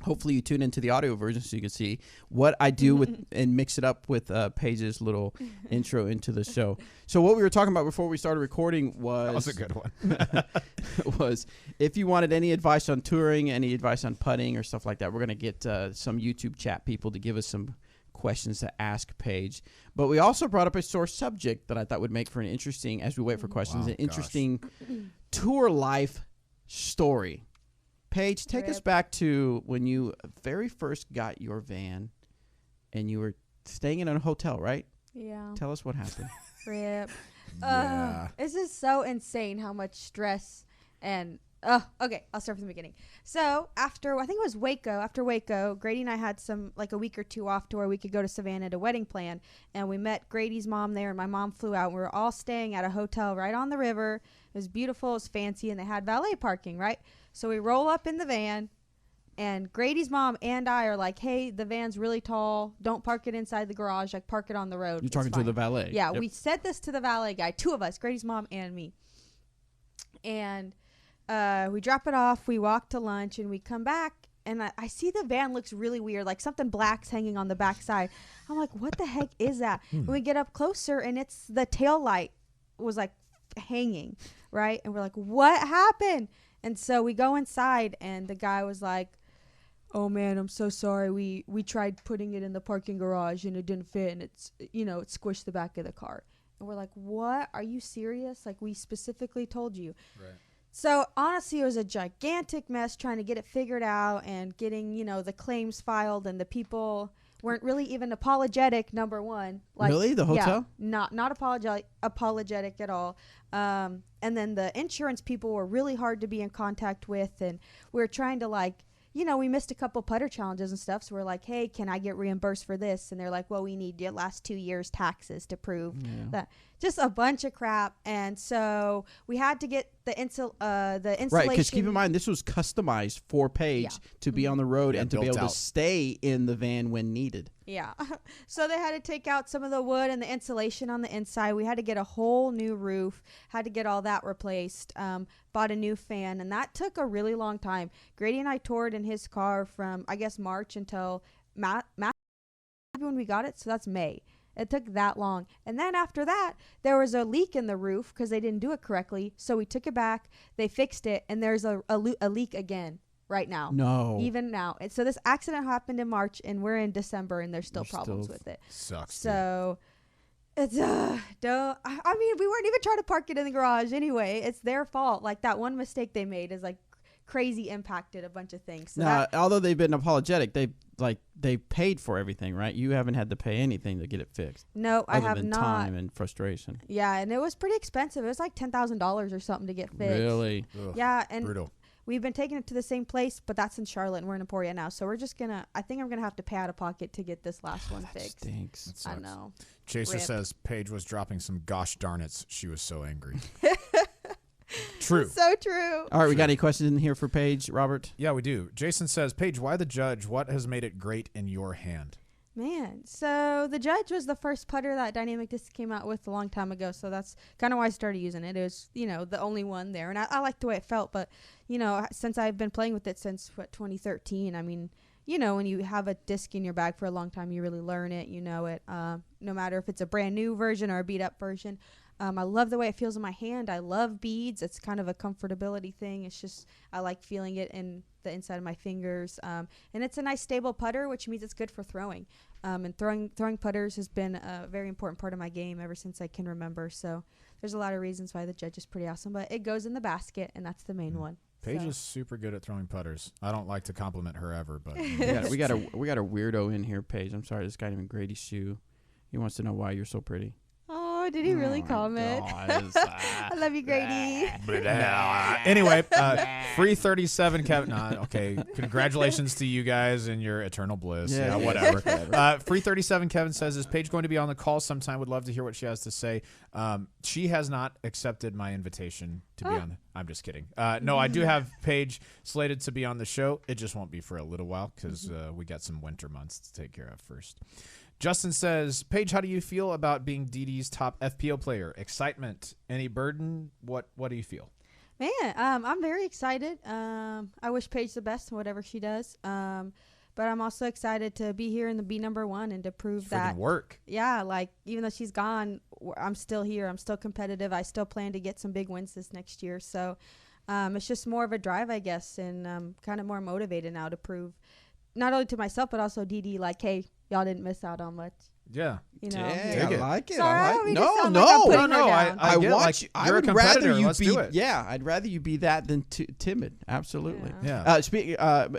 Hopefully you tune into the audio version so you can see what I do with and mix it up with Paige's little intro into the show. So what we were talking about before we started recording was... That was a good one. was if you wanted any advice on touring, any advice on putting or stuff like that, we're going to get some YouTube chat people to give us some questions to ask Paige. But we also brought up a sore subject that I thought would make for an interesting, as we wait for questions, an interesting tour life story. Paige, take us back to when you very first got your van and you were staying in a hotel, right? Yeah. Tell us what happened. Rip. Yeah. This is so insane how much stress and okay, I'll start from the beginning. So after, I think it was after Waco, Grady and I had like a week or two off to where we could go to Savannah to wedding plan, and we met Grady's mom there, and my mom flew out, and we were all staying at a hotel right on the river. It was beautiful, it was fancy, and they had valet parking, right? So we roll up in the van, and Grady's mom and I are like, hey, the van's really tall. Don't park it inside the garage. Like, park it on the road. You're talking to the valet. Yeah, we said this to the valet guy, two of us, Grady's mom and me. And we drop it off. We walk to lunch, and we come back, and I see the van looks really weird. Like, something black's hanging on the back side. I'm like, what the heck is that? And we get up closer, and it's the tail light was, like, hanging, right? And we're like, what happened? And so we go inside, and the guy was like, oh man, I'm so sorry. We tried putting it in the parking garage and it didn't fit, and it squished the back of the car. And we're like, what? Are you serious? Like, we specifically told you. Right. So honestly, it was a gigantic mess trying to get it figured out and getting, the claims filed, and the people weren't really even apologetic, number one. Like, really? The hotel? Yeah, not apologetic at all. And then the insurance people were really hard to be in contact with, and we were trying to we missed a couple putter challenges and stuff, so we're like, hey, can I get reimbursed for this? And they're like, well, we need your last 2 years taxes to prove that. Just a bunch of crap. And so we had to get the insulation. Right, because keep in mind, this was customized for Paige to be on the road and to be able to stay in the van when needed. Yeah. So they had to take out some of the wood and the insulation on the inside. We had to get a whole new roof, had to get all that replaced, bought a new fan, and that took a really long time. Grady and I toured in his car from, I guess, March until when we got it, so that's May. It took that long. And then after that, there was a leak in the roof because they didn't do it correctly. So we took it back, they fixed it, and there's a leak again right now. No. Even now. And so this accident happened in March, and we're in December, and there's still problems with it. Sucks. So it's, we weren't even trying to park it in the garage anyway. It's their fault. Like, that one mistake they made is like crazy impacted a bunch of things. So although they've been apologetic, they paid for everything, right? You haven't had to pay anything to get it fixed. No, I have than not. Time and frustration. Yeah, and it was pretty expensive. It was like $10,000 or something to get fixed. Really? Ugh, yeah, and brutal. We've been taking it to the same place, but that's in Charlotte, and we're in Emporia now. So we're just I think I'm gonna have to pay out of pocket to get this last one fixed. Stinks. That sucks. I know. Chaser Rip. says Paige was dropping some gosh darn it's. She was so angry. True. So true. All right, we got any questions in here for Paige, Robert? Yeah, we do. Jason says, Paige, why the Judge? What has made it great in your hand? Man, so the Judge was the first putter that Dynamic Disc came out with a long time ago, so that's kind of why I started using it. It was, the only one there, and I liked the way it felt, but, since I've been playing with it since, 2013, I mean, when you have a disc in your bag for a long time, you really learn it, you know it, no matter if it's a brand new version or a beat-up version. I love the way it feels in my hand. I love beads. It's kind of a comfortability thing. It's just, I like feeling it in the inside of my fingers. And it's a nice stable putter, which means it's good for throwing. And throwing putters has been a very important part of my game ever since I can remember. So there's a lot of reasons why the Judge is pretty awesome, but it goes in the basket, and that's the main one. Paige is super good at throwing putters. I don't like to compliment her ever, but we got a weirdo in here, Paige. I'm sorry, this guy named Grady Shue. He wants to know why you're so pretty. Oh, Oh, did he really comment? I love you, Grady. Anyway, free 37, Kevin. Okay, congratulations to you guys and your eternal bliss. Yeah, whatever. Free 37, Kevin says, is Paige going to be on the call sometime? Would love to hear what she has to say. She has not accepted my invitation to be on. I'm just kidding. No, I do have Paige slated to be on the show. It just won't be for a little while because we got some winter months to take care of first. Justin says, Paige, how do you feel about being DD's top FPO player? Excitement? Any burden? What do you feel? Man, I'm very excited. I wish Paige the best in whatever she does. But I'm also excited to be here and to be number one and to prove that work. Yeah, like even though she's gone, I'm still here. I'm still competitive. I still plan to get some big wins this next year. So it's just more of a drive, I guess, and I'm kind of more motivated now to prove not only to myself but also DD, like, hey, y'all didn't miss out on much. Yeah. You know, I like it. Sorry, I like no. I want like, you. You're I would a rather you Let's be. do it. Yeah, I'd rather you be that than timid. Absolutely. Yeah.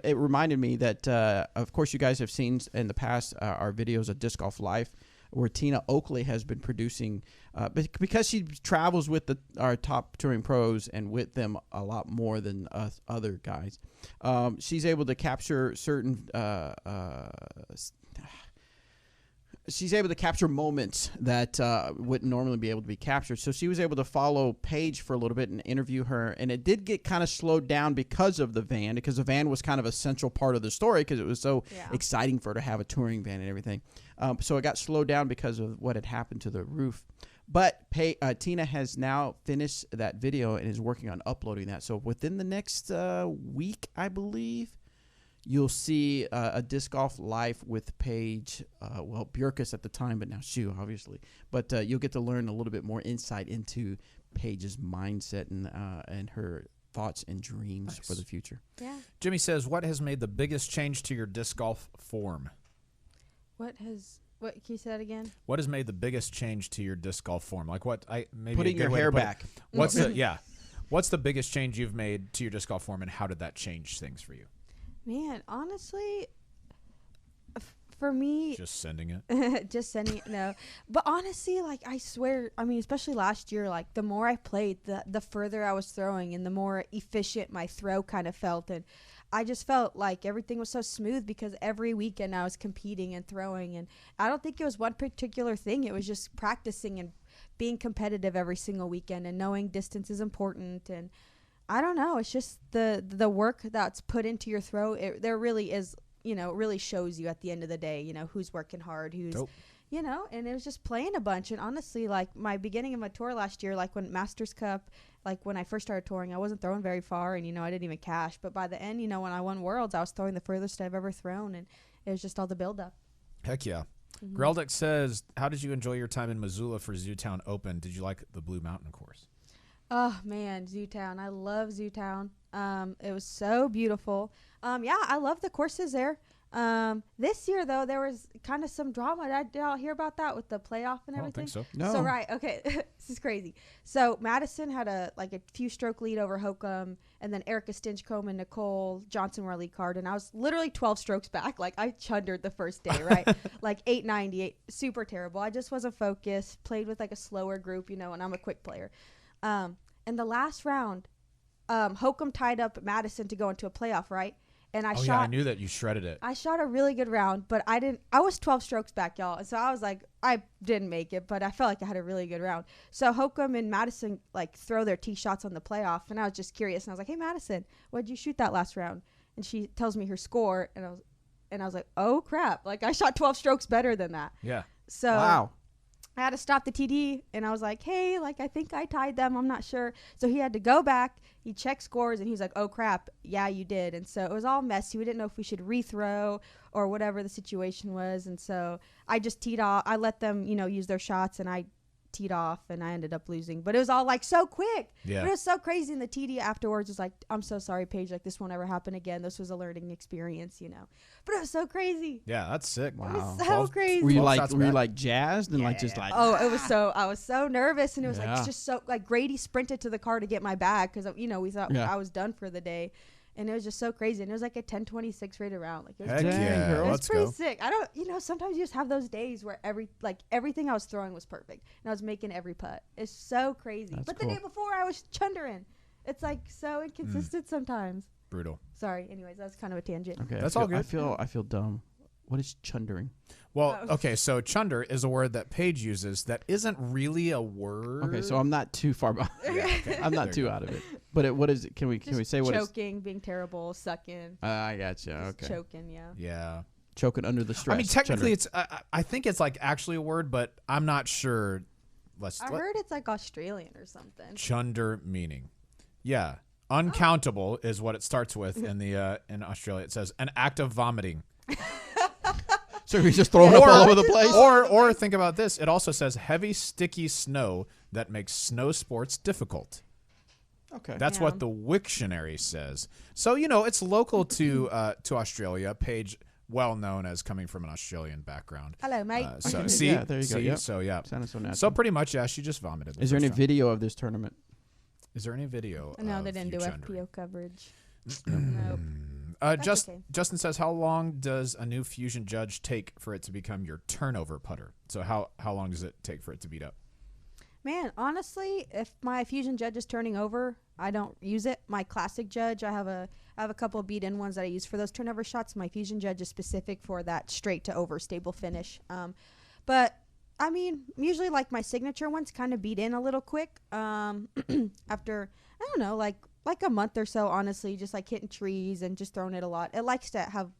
It reminded me that, of course, you guys have seen in the past our videos of Disc Golf Life, where Tina Oakley has been producing, because she travels with our top touring pros and with them a lot more than us other guys. She's able to capture certain. She's able to capture moments that wouldn't normally be able to be captured. So she was able to follow Paige for a little bit and interview her. And it did get kind of slowed down because of the van, because the van was kind of a central part of the story because it was so exciting for her to have a touring van and everything. So it got slowed down because of what had happened to the roof. But Tina has now finished that video and is working on uploading that. So within the next week, I believe, you'll see a Disc Golf Life with Paige, Bjorkus at the time, but now Shue, obviously. But you'll get to learn a little bit more insight into Paige's mindset and her thoughts and dreams for the future. Yeah. Jimmy says, what has made the biggest change to your disc golf form? What can you say that again? What has made the biggest change to your disc golf form? Like maybe putting your hair back. What's the biggest change you've made to your disc golf form, and how did that change things for you? Man, honestly, for me, just sending it. No, but honestly, like, I swear, I mean, especially last year, like, the more I played, the further I was throwing and the more efficient my throw kind of felt. And I just felt like everything was so smooth because every weekend I was competing and throwing. And I don't think it was one particular thing. It was just practicing and being competitive every single weekend and knowing distance is important. And I don't know. It's just the work that's put into your throw. There really is, it really shows you at the end of the day, who's working hard, who's, and it was just playing a bunch. And honestly, like, my beginning of my tour last year, like when Masters Cup, like when I first started touring, I wasn't throwing very far and, I didn't even cash. But by the end, when I won Worlds, I was throwing the furthest I've ever thrown. And it was just all the buildup. Heck yeah. Mm-hmm. Greldick says, how did you enjoy your time in Missoula for Zootown Open? Did you like the Blue Mountain course? Oh, man, Zootown. I love Zootown. It was so beautiful. Yeah, I love the courses there. This year, though, there was kind of some drama. Did y'all hear about that with the playoff and everything? I don't think so. No. So, right, okay, this is crazy. So, Madison had a few stroke lead over Hokum, and then Erica Stinchcombe and Nicole Johnson were lead card, and I was literally 12 strokes back. Like, I chundered the first day, right? Like, 898, super terrible. I just wasn't focused, played with, like, a slower group, and I'm a quick player. In the last round, Hokum tied up Madison to go into a playoff, right? And I knew that you shredded it. I shot a really good round, but I was 12 strokes back, y'all. And so I was like, I didn't make it, but I felt like I had a really good round. So Hokum and Madison, like, throw their tee shots on the playoff. And I was just curious. And I was like, hey, Madison, what'd you shoot that last round? And she tells me her score. And I was like, oh, crap. Like, I shot 12 strokes better than that. Yeah. So wow. I had to stop the TD, and I was like, hey, like, I think I tied them. I'm not sure. So he had to go back. He checked scores, and he was like, oh, crap. Yeah, you did. And so it was all messy. We didn't know if we should rethrow or whatever the situation was. And so I just teed off. I let them, use their shots, and I teed off, and I ended up losing. But it was all, like, so quick. Yeah. But it was so crazy. And the TD afterwards was like, I'm so sorry, Paige. Like, this won't ever happen again. This was a learning experience, But it was so crazy. Yeah, that's sick. Wow. It was so crazy. Were you like jazzed and just like? Oh, it was so. I was so nervous, and it was like just so like Grady sprinted to the car to get my bag because we thought I was done for the day, and it was just so crazy. And it was like a 10:26 rated round. Like it was Heck pretty, yeah, it was let's pretty go. sick. I don't, sometimes you just have those days where everything I was throwing was perfect, and I was making every putt. It's so crazy. That's but cool. the day before I was chundering. It's like so inconsistent sometimes. Brutal. Sorry. Anyways, that's kind of a tangent. Okay, That's I feel, all good. I feel dumb. What is chundering? Well, Oh. okay, so chunder is a word that Paige uses that isn't really a word. Okay, so I'm not too far behind. Yeah, okay. I'm not There too you go. out of it. But what is it? Can we say what it's? Choking, being terrible, sucking. I gotcha. Just Okay. choking, yeah. Yeah. Choking under the stress. I mean, technically, Chundering. it's. I think it's like actually a word, but I'm not sure. I heard it's like Australian or something. Chunder meaning. Yeah. Uncountable is what it starts with in the in Australia. It says an act of vomiting. So he's just throwing up all over the place. Or think about this. It also says heavy, sticky snow that makes snow sports difficult. Okay. That's Yeah. what the Wiktionary says. So it's local to Australia. Paige, well known as coming from an Australian background. Hello, mate. So can- see, yeah, there you go, see? yep. So yeah. Sounded so natural. So pretty much, yeah. She just vomited. the Is there any first time. video of this tournament? Is there any video? No, of they didn't you do chundering? FPO coverage. Nope. Just okay. Justin says, how long does a new Fusion Judge take for it to become your turnover putter? So how long does it take for it to beat up? Man, honestly, if my Fusion Judge is turning over, I don't use it. My Classic Judge, I have a couple of beat-in ones that I use for those turnover shots. My Fusion Judge is specific for that straight to over stable finish. But I mean, usually like my signature ones kind of beat in a little quick. After I don't know, like a month or so, honestly, just like hitting trees and just throwing it a lot. It likes to have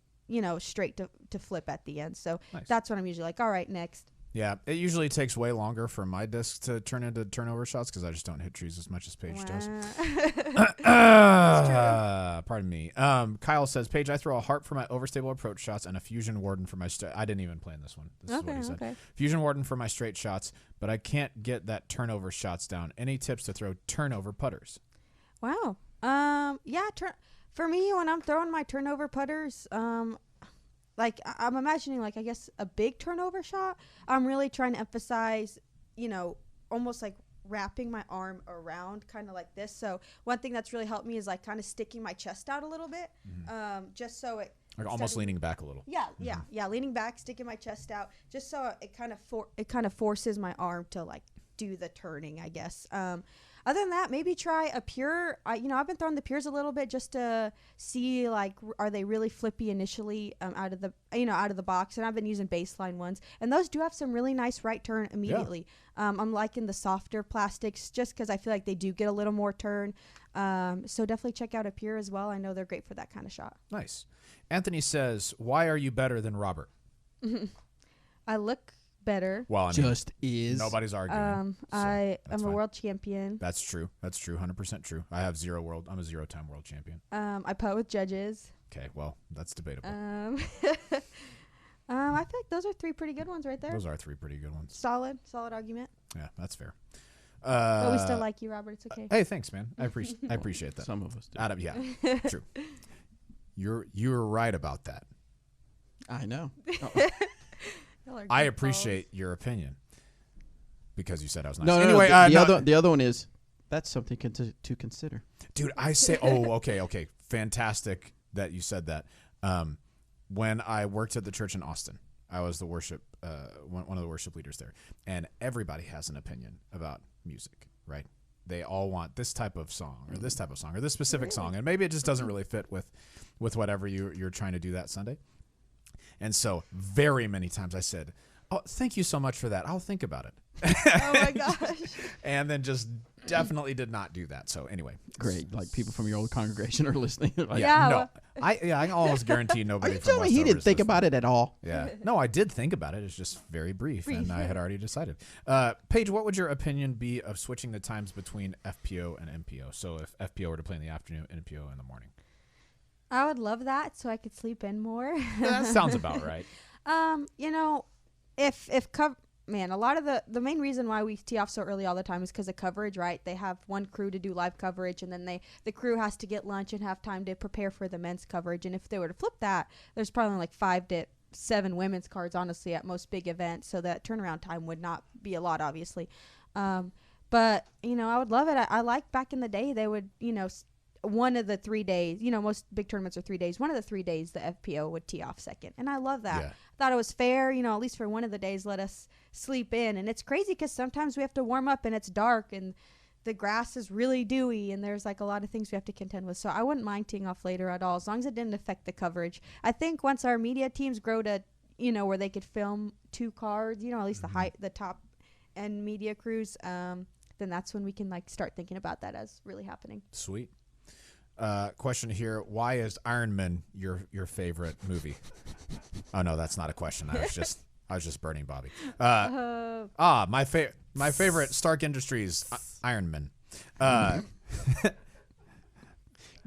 straight to flip at the end. So Nice. that's what I'm usually like. All right, next. Yeah, it usually takes way longer for my disc to turn into turnover shots because I just don't hit trees as much as Paige does. Pardon me. Kyle says, Paige, I throw a heart for my overstable approach shots and a Fusion Warden for my I didn't even plan this one. This is what he said. Okay. Fusion Warden for my straight shots, but I can't get that turnover shots down. Any tips to throw turnover putters? Wow. Yeah. For me, when I'm throwing my turnover putters, like I'm imagining, like I guess a big turnover shot. I'm really trying to emphasize, almost like wrapping my arm around, kind of like this. So one thing that's really helped me is like kind of sticking my chest out a little bit, just so it. Like almost leaning back a little. Yeah, leaning back, sticking my chest out, just so it kind of forces my arm to like do the turning, I guess. Other than that, maybe try a pure. I've been throwing the pures a little bit just to see like are they really flippy initially out of the box, and I've been using baseline ones, and those do have some really nice right turn immediately. Yeah. I'm liking the softer plastics just because I feel like they do get a little more turn. So definitely check out a pure as well. I know they're great for that kind of shot. Nice. Anthony says, why are you better than Robert? I look better. Well, I mean, Just is. nobody's arguing. I am fine. a world champion. That's true. 100% true. I'm a 0-time world champion. I putt with judges. Okay, well, that's debatable. I feel like those are three pretty good ones right there. Those are three pretty good ones. Solid argument. Yeah, that's fair. But we still like you, Robert. It's okay. Hey, thanks, man. I appreciate that. Some of us do. Yeah, true. You're right about that. I know. Y'all are I good appreciate your opinion because you said I was nice. No, anyway, the other one is that's something to consider. Dude, I say, okay, fantastic that you said that. When I worked at the church in Austin, I was the worship, one of the worship leaders there, and everybody has an opinion about music, right? They all want this type of song or this type of song or this specific song, and maybe it just doesn't really fit with whatever you're trying to do that Sunday. And so very many times I said, oh, thank you so much for that. I'll think about it. Oh, my gosh. And then just definitely did not do that. So anyway. Great. Like people from your old congregation are listening. Like, Yeah. No. I can almost guarantee Are nobody you from telling me he Westover didn't think about it at all? Yeah. No, I did think about it. It's just very brief, and I had already decided. Paige, what would your opinion be of switching the times between FPO and MPO? So if FPO were to play in the afternoon and MPO in the morning. I would love that so I could sleep in more. Yeah, that sounds about right. A lot of the main reason why we tee off so early all the time is because of coverage, right? They have one crew to do live coverage, and then the crew has to get lunch and have time to prepare for the men's coverage. And if they were to flip that, there's probably like 5 to 7 women's cards, honestly, at most big events. So that turnaround time would not be a lot, obviously. But I would love it. I like back in the day they would, one of the 3 days, most big tournaments are 3 days. One of the 3 days, the FPO would tee off second. And I love that. Yeah. Thought it was fair, at least for one of the days, let us sleep in. And it's crazy because sometimes we have to warm up and it's dark and the grass is really dewy and there's like a lot of things we have to contend with. So I wouldn't mind teeing off later at all, as long as it didn't affect the coverage. I think once our media teams grow to, where they could film 2 cards, at least the top end media crews, then that's when we can like start thinking about that as really happening. Sweet. Question here: why is Iron Man your favorite movie? Oh no, that's not a question. I was just burning Bobby. My favorite Stark Industries Iron Man.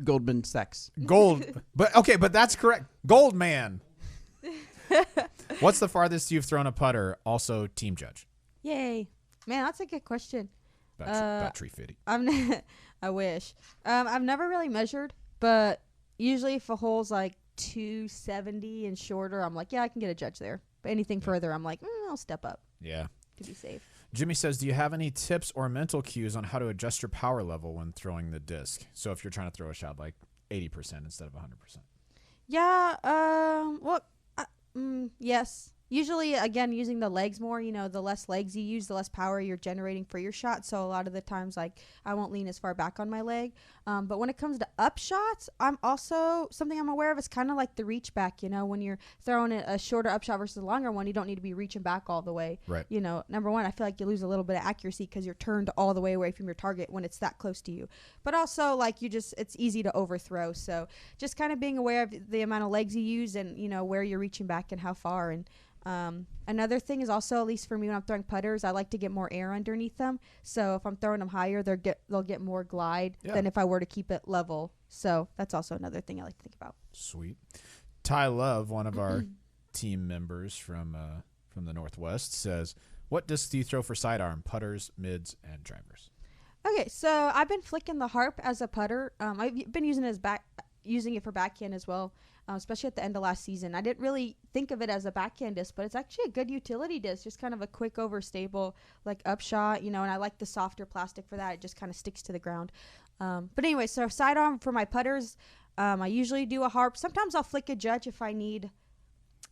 Goldman Sachs. But that's correct. Goldman. What's the farthest you've thrown a putter? Also, team judge. Yay, man, that's a good question. About tree fitty. I wish. I've never really measured, but usually if a hole's like 270 and shorter, I'm like, yeah, I can get a judge there. But anything further, I'm like, I'll step up. Yeah. To be safe. Jimmy says, do you have any tips or mental cues on how to adjust your power level when throwing the disc? So if you're trying to throw a shot like 80% instead of 100%. Yeah. Yes. Usually, again, using the legs more, the less legs you use, the less power you're generating for your shot. So a lot of the times, like, I won't lean as far back on my leg. But when it comes to up shots, something I'm aware of is kind of like the reach back, when you're throwing a shorter up shot versus a longer one, you don't need to be reaching back all the way. Right. Number one, I feel like you lose a little bit of accuracy because you're turned all the way away from your target when it's that close to you. But also, like, it's easy to overthrow. So just kind of being aware of the amount of legs you use and, where you're reaching back and how far. And another thing is also, at least for me when I'm throwing putters, I like to get more air underneath them. So if I'm throwing them higher, they'll get more glide than if I were to keep it level. So that's also another thing I like to think about. Sweet. Ty Love, one of our team members from the Northwest, says, what discs do you throw for sidearm? Putters, mids, and drivers. Okay, so I've been flicking the harp as a putter. I've been using it for backhand as well. Especially at the end of last season. I didn't really think of it as a backhand disc, but it's actually a good utility disc, just kind of a quick overstable, like upshot, and I like the softer plastic for that. It just kind of sticks to the ground. But anyway, so sidearm for my putters, I usually do a harp. Sometimes I'll flick a judge if I need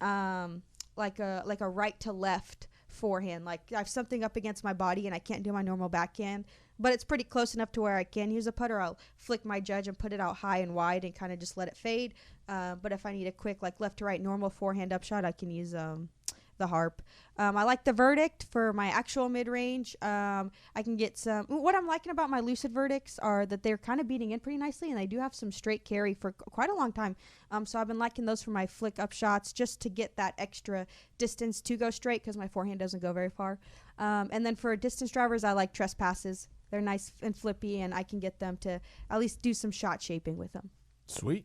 like a right to left forehand. Like I have something up against my body and I can't do my normal backhand, but it's pretty close enough to where I can use a putter. I'll flick my judge and put it out high and wide and kind of just let it fade. But if I need a quick, like left to right normal forehand upshot, I can use the harp. I like the verdict for my actual mid-range. I can get some. What I'm liking about my lucid verdicts are that they're kind of beating in pretty nicely, and they do have some straight carry for quite a long time. So I've been liking those for my flick up shots, just to get that extra distance to go straight, because my forehand doesn't go very far. And then for distance drivers, I like trespasses. They're nice and flippy, and I can get them to at least do some shot shaping with them. Sweet.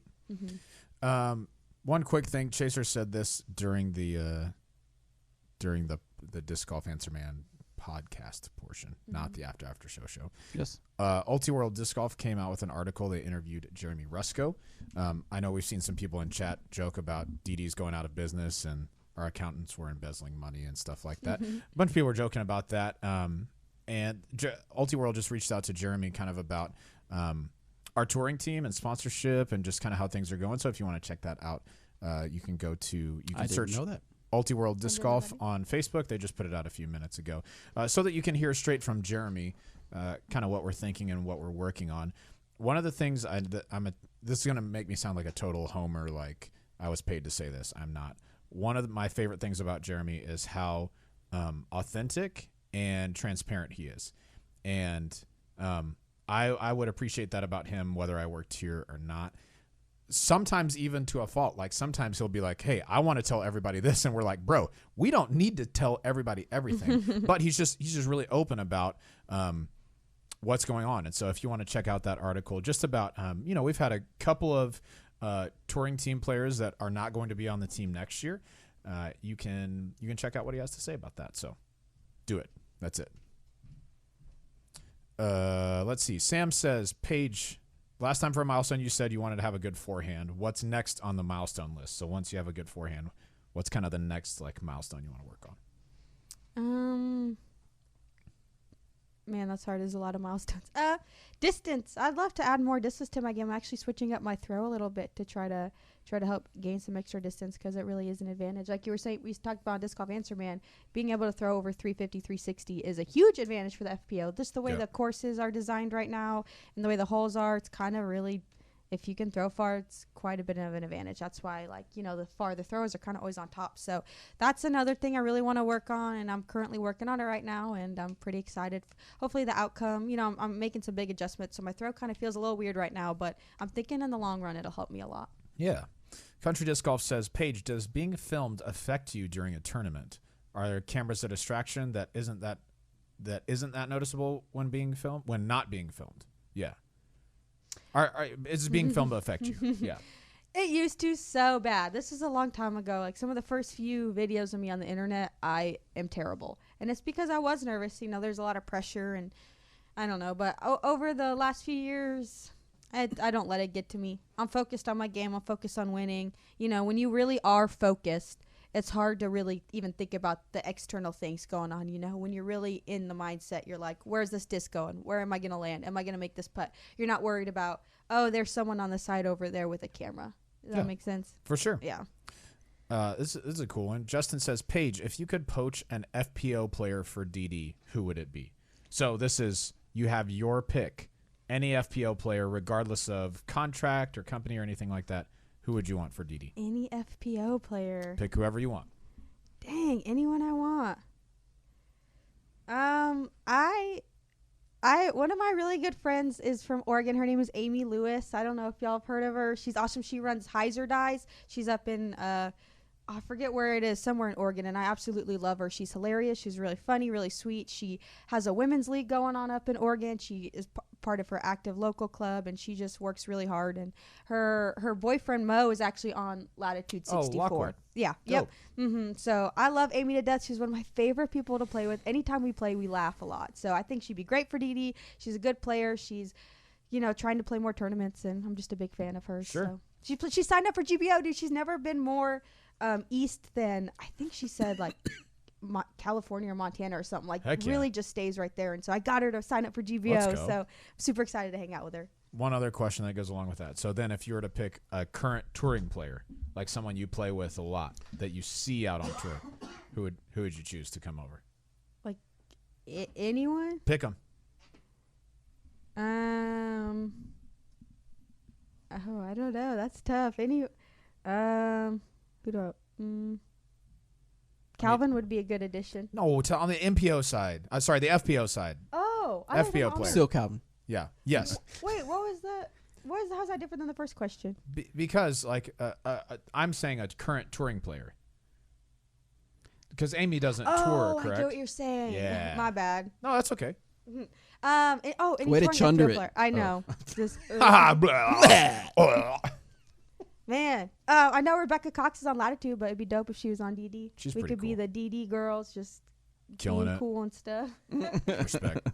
One quick thing, Chaser said this during the Disc Golf Answer Man podcast portion, not the after show. Yes. Ultiworld Disc Golf came out with an article. They interviewed Jeremy Rusko. I know we've seen some people in chat joke about DD's going out of business and our accountants were embezzling money and stuff like that. A bunch of people were joking about that. And Ultiworld just reached out to Jeremy kind of about our touring team and sponsorship and just kind of how things are going. So if you want to check that out, you can go to, you can search Ultiworld Disc Golf on Facebook. They just put it out a few minutes ago, so that you can hear straight from Jeremy kind of what we're thinking and what we're working on. One of the things this is going to make me sound like a total homer, like I was paid to say this. I'm not. One of my favorite things about Jeremy is how authentic and transparent he is. And I would appreciate that about him, whether I worked here or not. Sometimes even to a fault. Like sometimes he'll be like, hey, I want to tell everybody this. And we're like, bro, we don't need to tell everybody everything. But he's just really open about what's going on. And so if you want to check out that article just about, we've had a couple of touring team players that are not going to be on the team next year. You can check out what he has to say about that. So do it. That's it. Let's see. Sam says, Paige, last time for a milestone, you said you wanted to have a good forehand. What's next on the milestone list? So once you have a good forehand, what's kind of the next milestone you want to work on? Man, that's hard. There's a lot of milestones. Distance. I'd love to add more distance to my game. I'm actually switching up my throw a little bit to try to help gain some extra distance because it really is an advantage. Like you were saying, we talked about Disc Golf Answer Man. Being able to throw over 350, 360 is a huge advantage for the FPO. Just the way the courses are designed right now and the way the holes are, it's kind of really, if you can throw far, it's quite a bit of an advantage. That's why, like, you know, the farther throws are kind of always on top. So that's another thing I really want to work on, and I'm currently working on it right now, and I'm pretty excited. Hopefully the outcome, you know, I'm making some big adjustments, so my throw kind of feels a little weird right now, but I'm thinking in the long run it'll help me a lot. Yeah. Country Disc Golf says, Paige, does being filmed affect you during a tournament? Are there cameras a distraction that isn't that noticeable when being filmed, when not being filmed? Yeah. Is being filmed affect you? Yeah. It used to so bad. This is a long time ago. Like some of the first few videos of me on the internet, I am terrible. And it's because I was nervous. You know, there's a lot of pressure and I don't know. But over the last few years, I don't let it get to me. I'm focused on my game. I'm focused on winning. You know, when you really are focused, it's hard to really even think about the external things going on. You know, when you're really in the mindset, you're like, where's this disc going? Where am I going to land? Am I going to make this putt? You're not worried about, oh, there's someone on the side over there with a camera. Does that make sense? For sure. Yeah. This is a cool one. Justin says, Paige, if you could poach an FPO player for DD, who would it be? So this is, you have your pick. Any FPO player, regardless of contract or company or anything like that, who would you want for DD? Any FPO player. Pick whoever you want. Dang, anyone I want. One of my really good friends is from Oregon. Her name is Amy Lewis. I don't know if y'all have heard of her. She's awesome. She runs Heiser Dies. She's up in I forget where it is, somewhere in Oregon, and I absolutely love her. She's hilarious. She's really funny, really sweet. She has a women's league going on up in Oregon. She is part of her active local club, and she just works really hard. And her boyfriend, Mo, is actually on Latitude 64. Lockwood. Yeah. Dope. Yep. So I love Amy to death. She's one of my favorite people to play with. Anytime we play, we laugh a lot. So I think she'd be great for DD. She's a good player. She's, you know, trying to play more tournaments, and I'm just a big fan of hers. Sure. So she signed up for GBO, dude. She's never been more east than, I think she said, like California or Montana or something. Like, really just stays right there. And so I got her to sign up for GBO. So I'm super excited to hang out with her. One other question that goes along with that. So then if you were to pick a current touring player, like someone you play with a lot that you see out on tour, who would you choose to come over? Like anyone? Pick them. Oh, I don't know. That's tough. Who do Calvin would be a good addition. No, on the MPO side. Sorry, the FPO side. Oh, FPO player. Still Calvin. Yeah. Yes. Wait, what was that? How's that different than the first question? Because like I'm saying a current touring player. Because Amy doesn't tour, correct? I get what you're saying. Yeah. My bad. No, that's okay. Way to chunder it. Player. I know. Just, man, I know Rebecca Cox is on Latitude, but it'd be dope if she was on DD. We could be the DD girls, just killing being it, cool and stuff. Respect.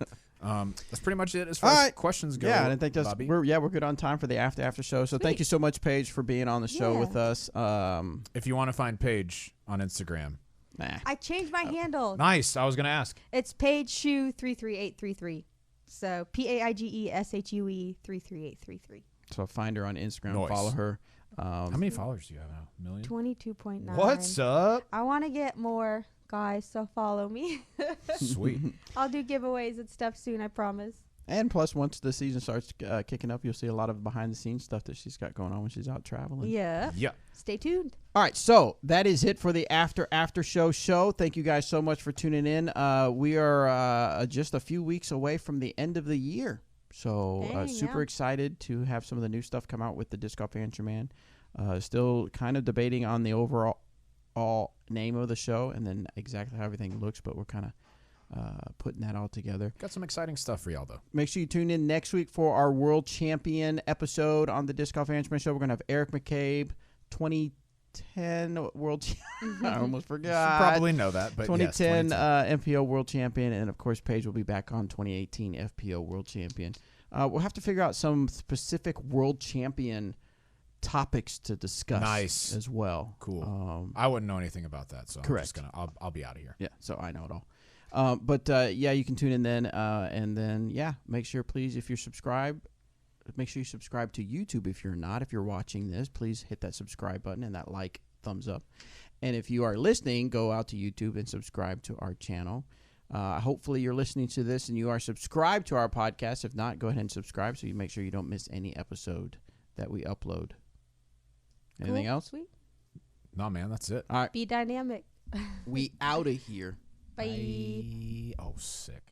That's pretty much it as far as questions go. Yeah, and I think that's Bobby. we're good on time for the after show. So thank you so much, Paige, for being on the show with us. If you want to find Paige on Instagram, I changed my handle. Nice. I was gonna ask. It's Paige Shue 33833. So PAIGESHUE 33833. So find her on Instagram. Nice. Follow her. How many followers do you have now? 1 million? 22.9. What's up? I want to get more, guys, so follow me. Sweet. I'll do giveaways and stuff soon, I promise. And plus, once the season starts kicking up, you'll see a lot of behind-the-scenes stuff that she's got going on when she's out traveling. Yeah. Yeah. Stay tuned. All right, so that is it for the after show. Thank you guys so much for tuning in. We are just a few weeks away from the end of the year. So super excited to have some of the new stuff come out with the Disc Golf Answer Man. Still kind of debating on the overall name of the show and then exactly how everything looks, but we're kind of putting that all together. Got some exciting stuff for y'all, though. Make sure you tune in next week for our World Champion episode on the Disc Golf Answer Man Show. We're going to have Eric McCabe, 2010 World Champion. I almost forgot. You should probably know that, but 2010, yes, MPO World Champion, and of course Paige will be back on 2018 FPO World Champion. We'll have to figure out some specific World Champion topics to discuss as well. Cool. I wouldn't know anything about that, so correct. I'll be out of here. Yeah, so I know it all. Yeah, you can tune in then. And then, yeah, make sure, please, if you're subscribed, make sure you subscribe to YouTube. If you're not, if you're watching this, please hit that subscribe button and that thumbs up. And if you are listening, go out to YouTube and subscribe to our channel. Hopefully you're listening to this and you are subscribed to our podcast. If not, go ahead and subscribe so you make sure you don't miss any episode that we upload. Anything else? Sweet. No, man, that's it. All right. Be dynamic. We out of here. Bye. Oh, sick.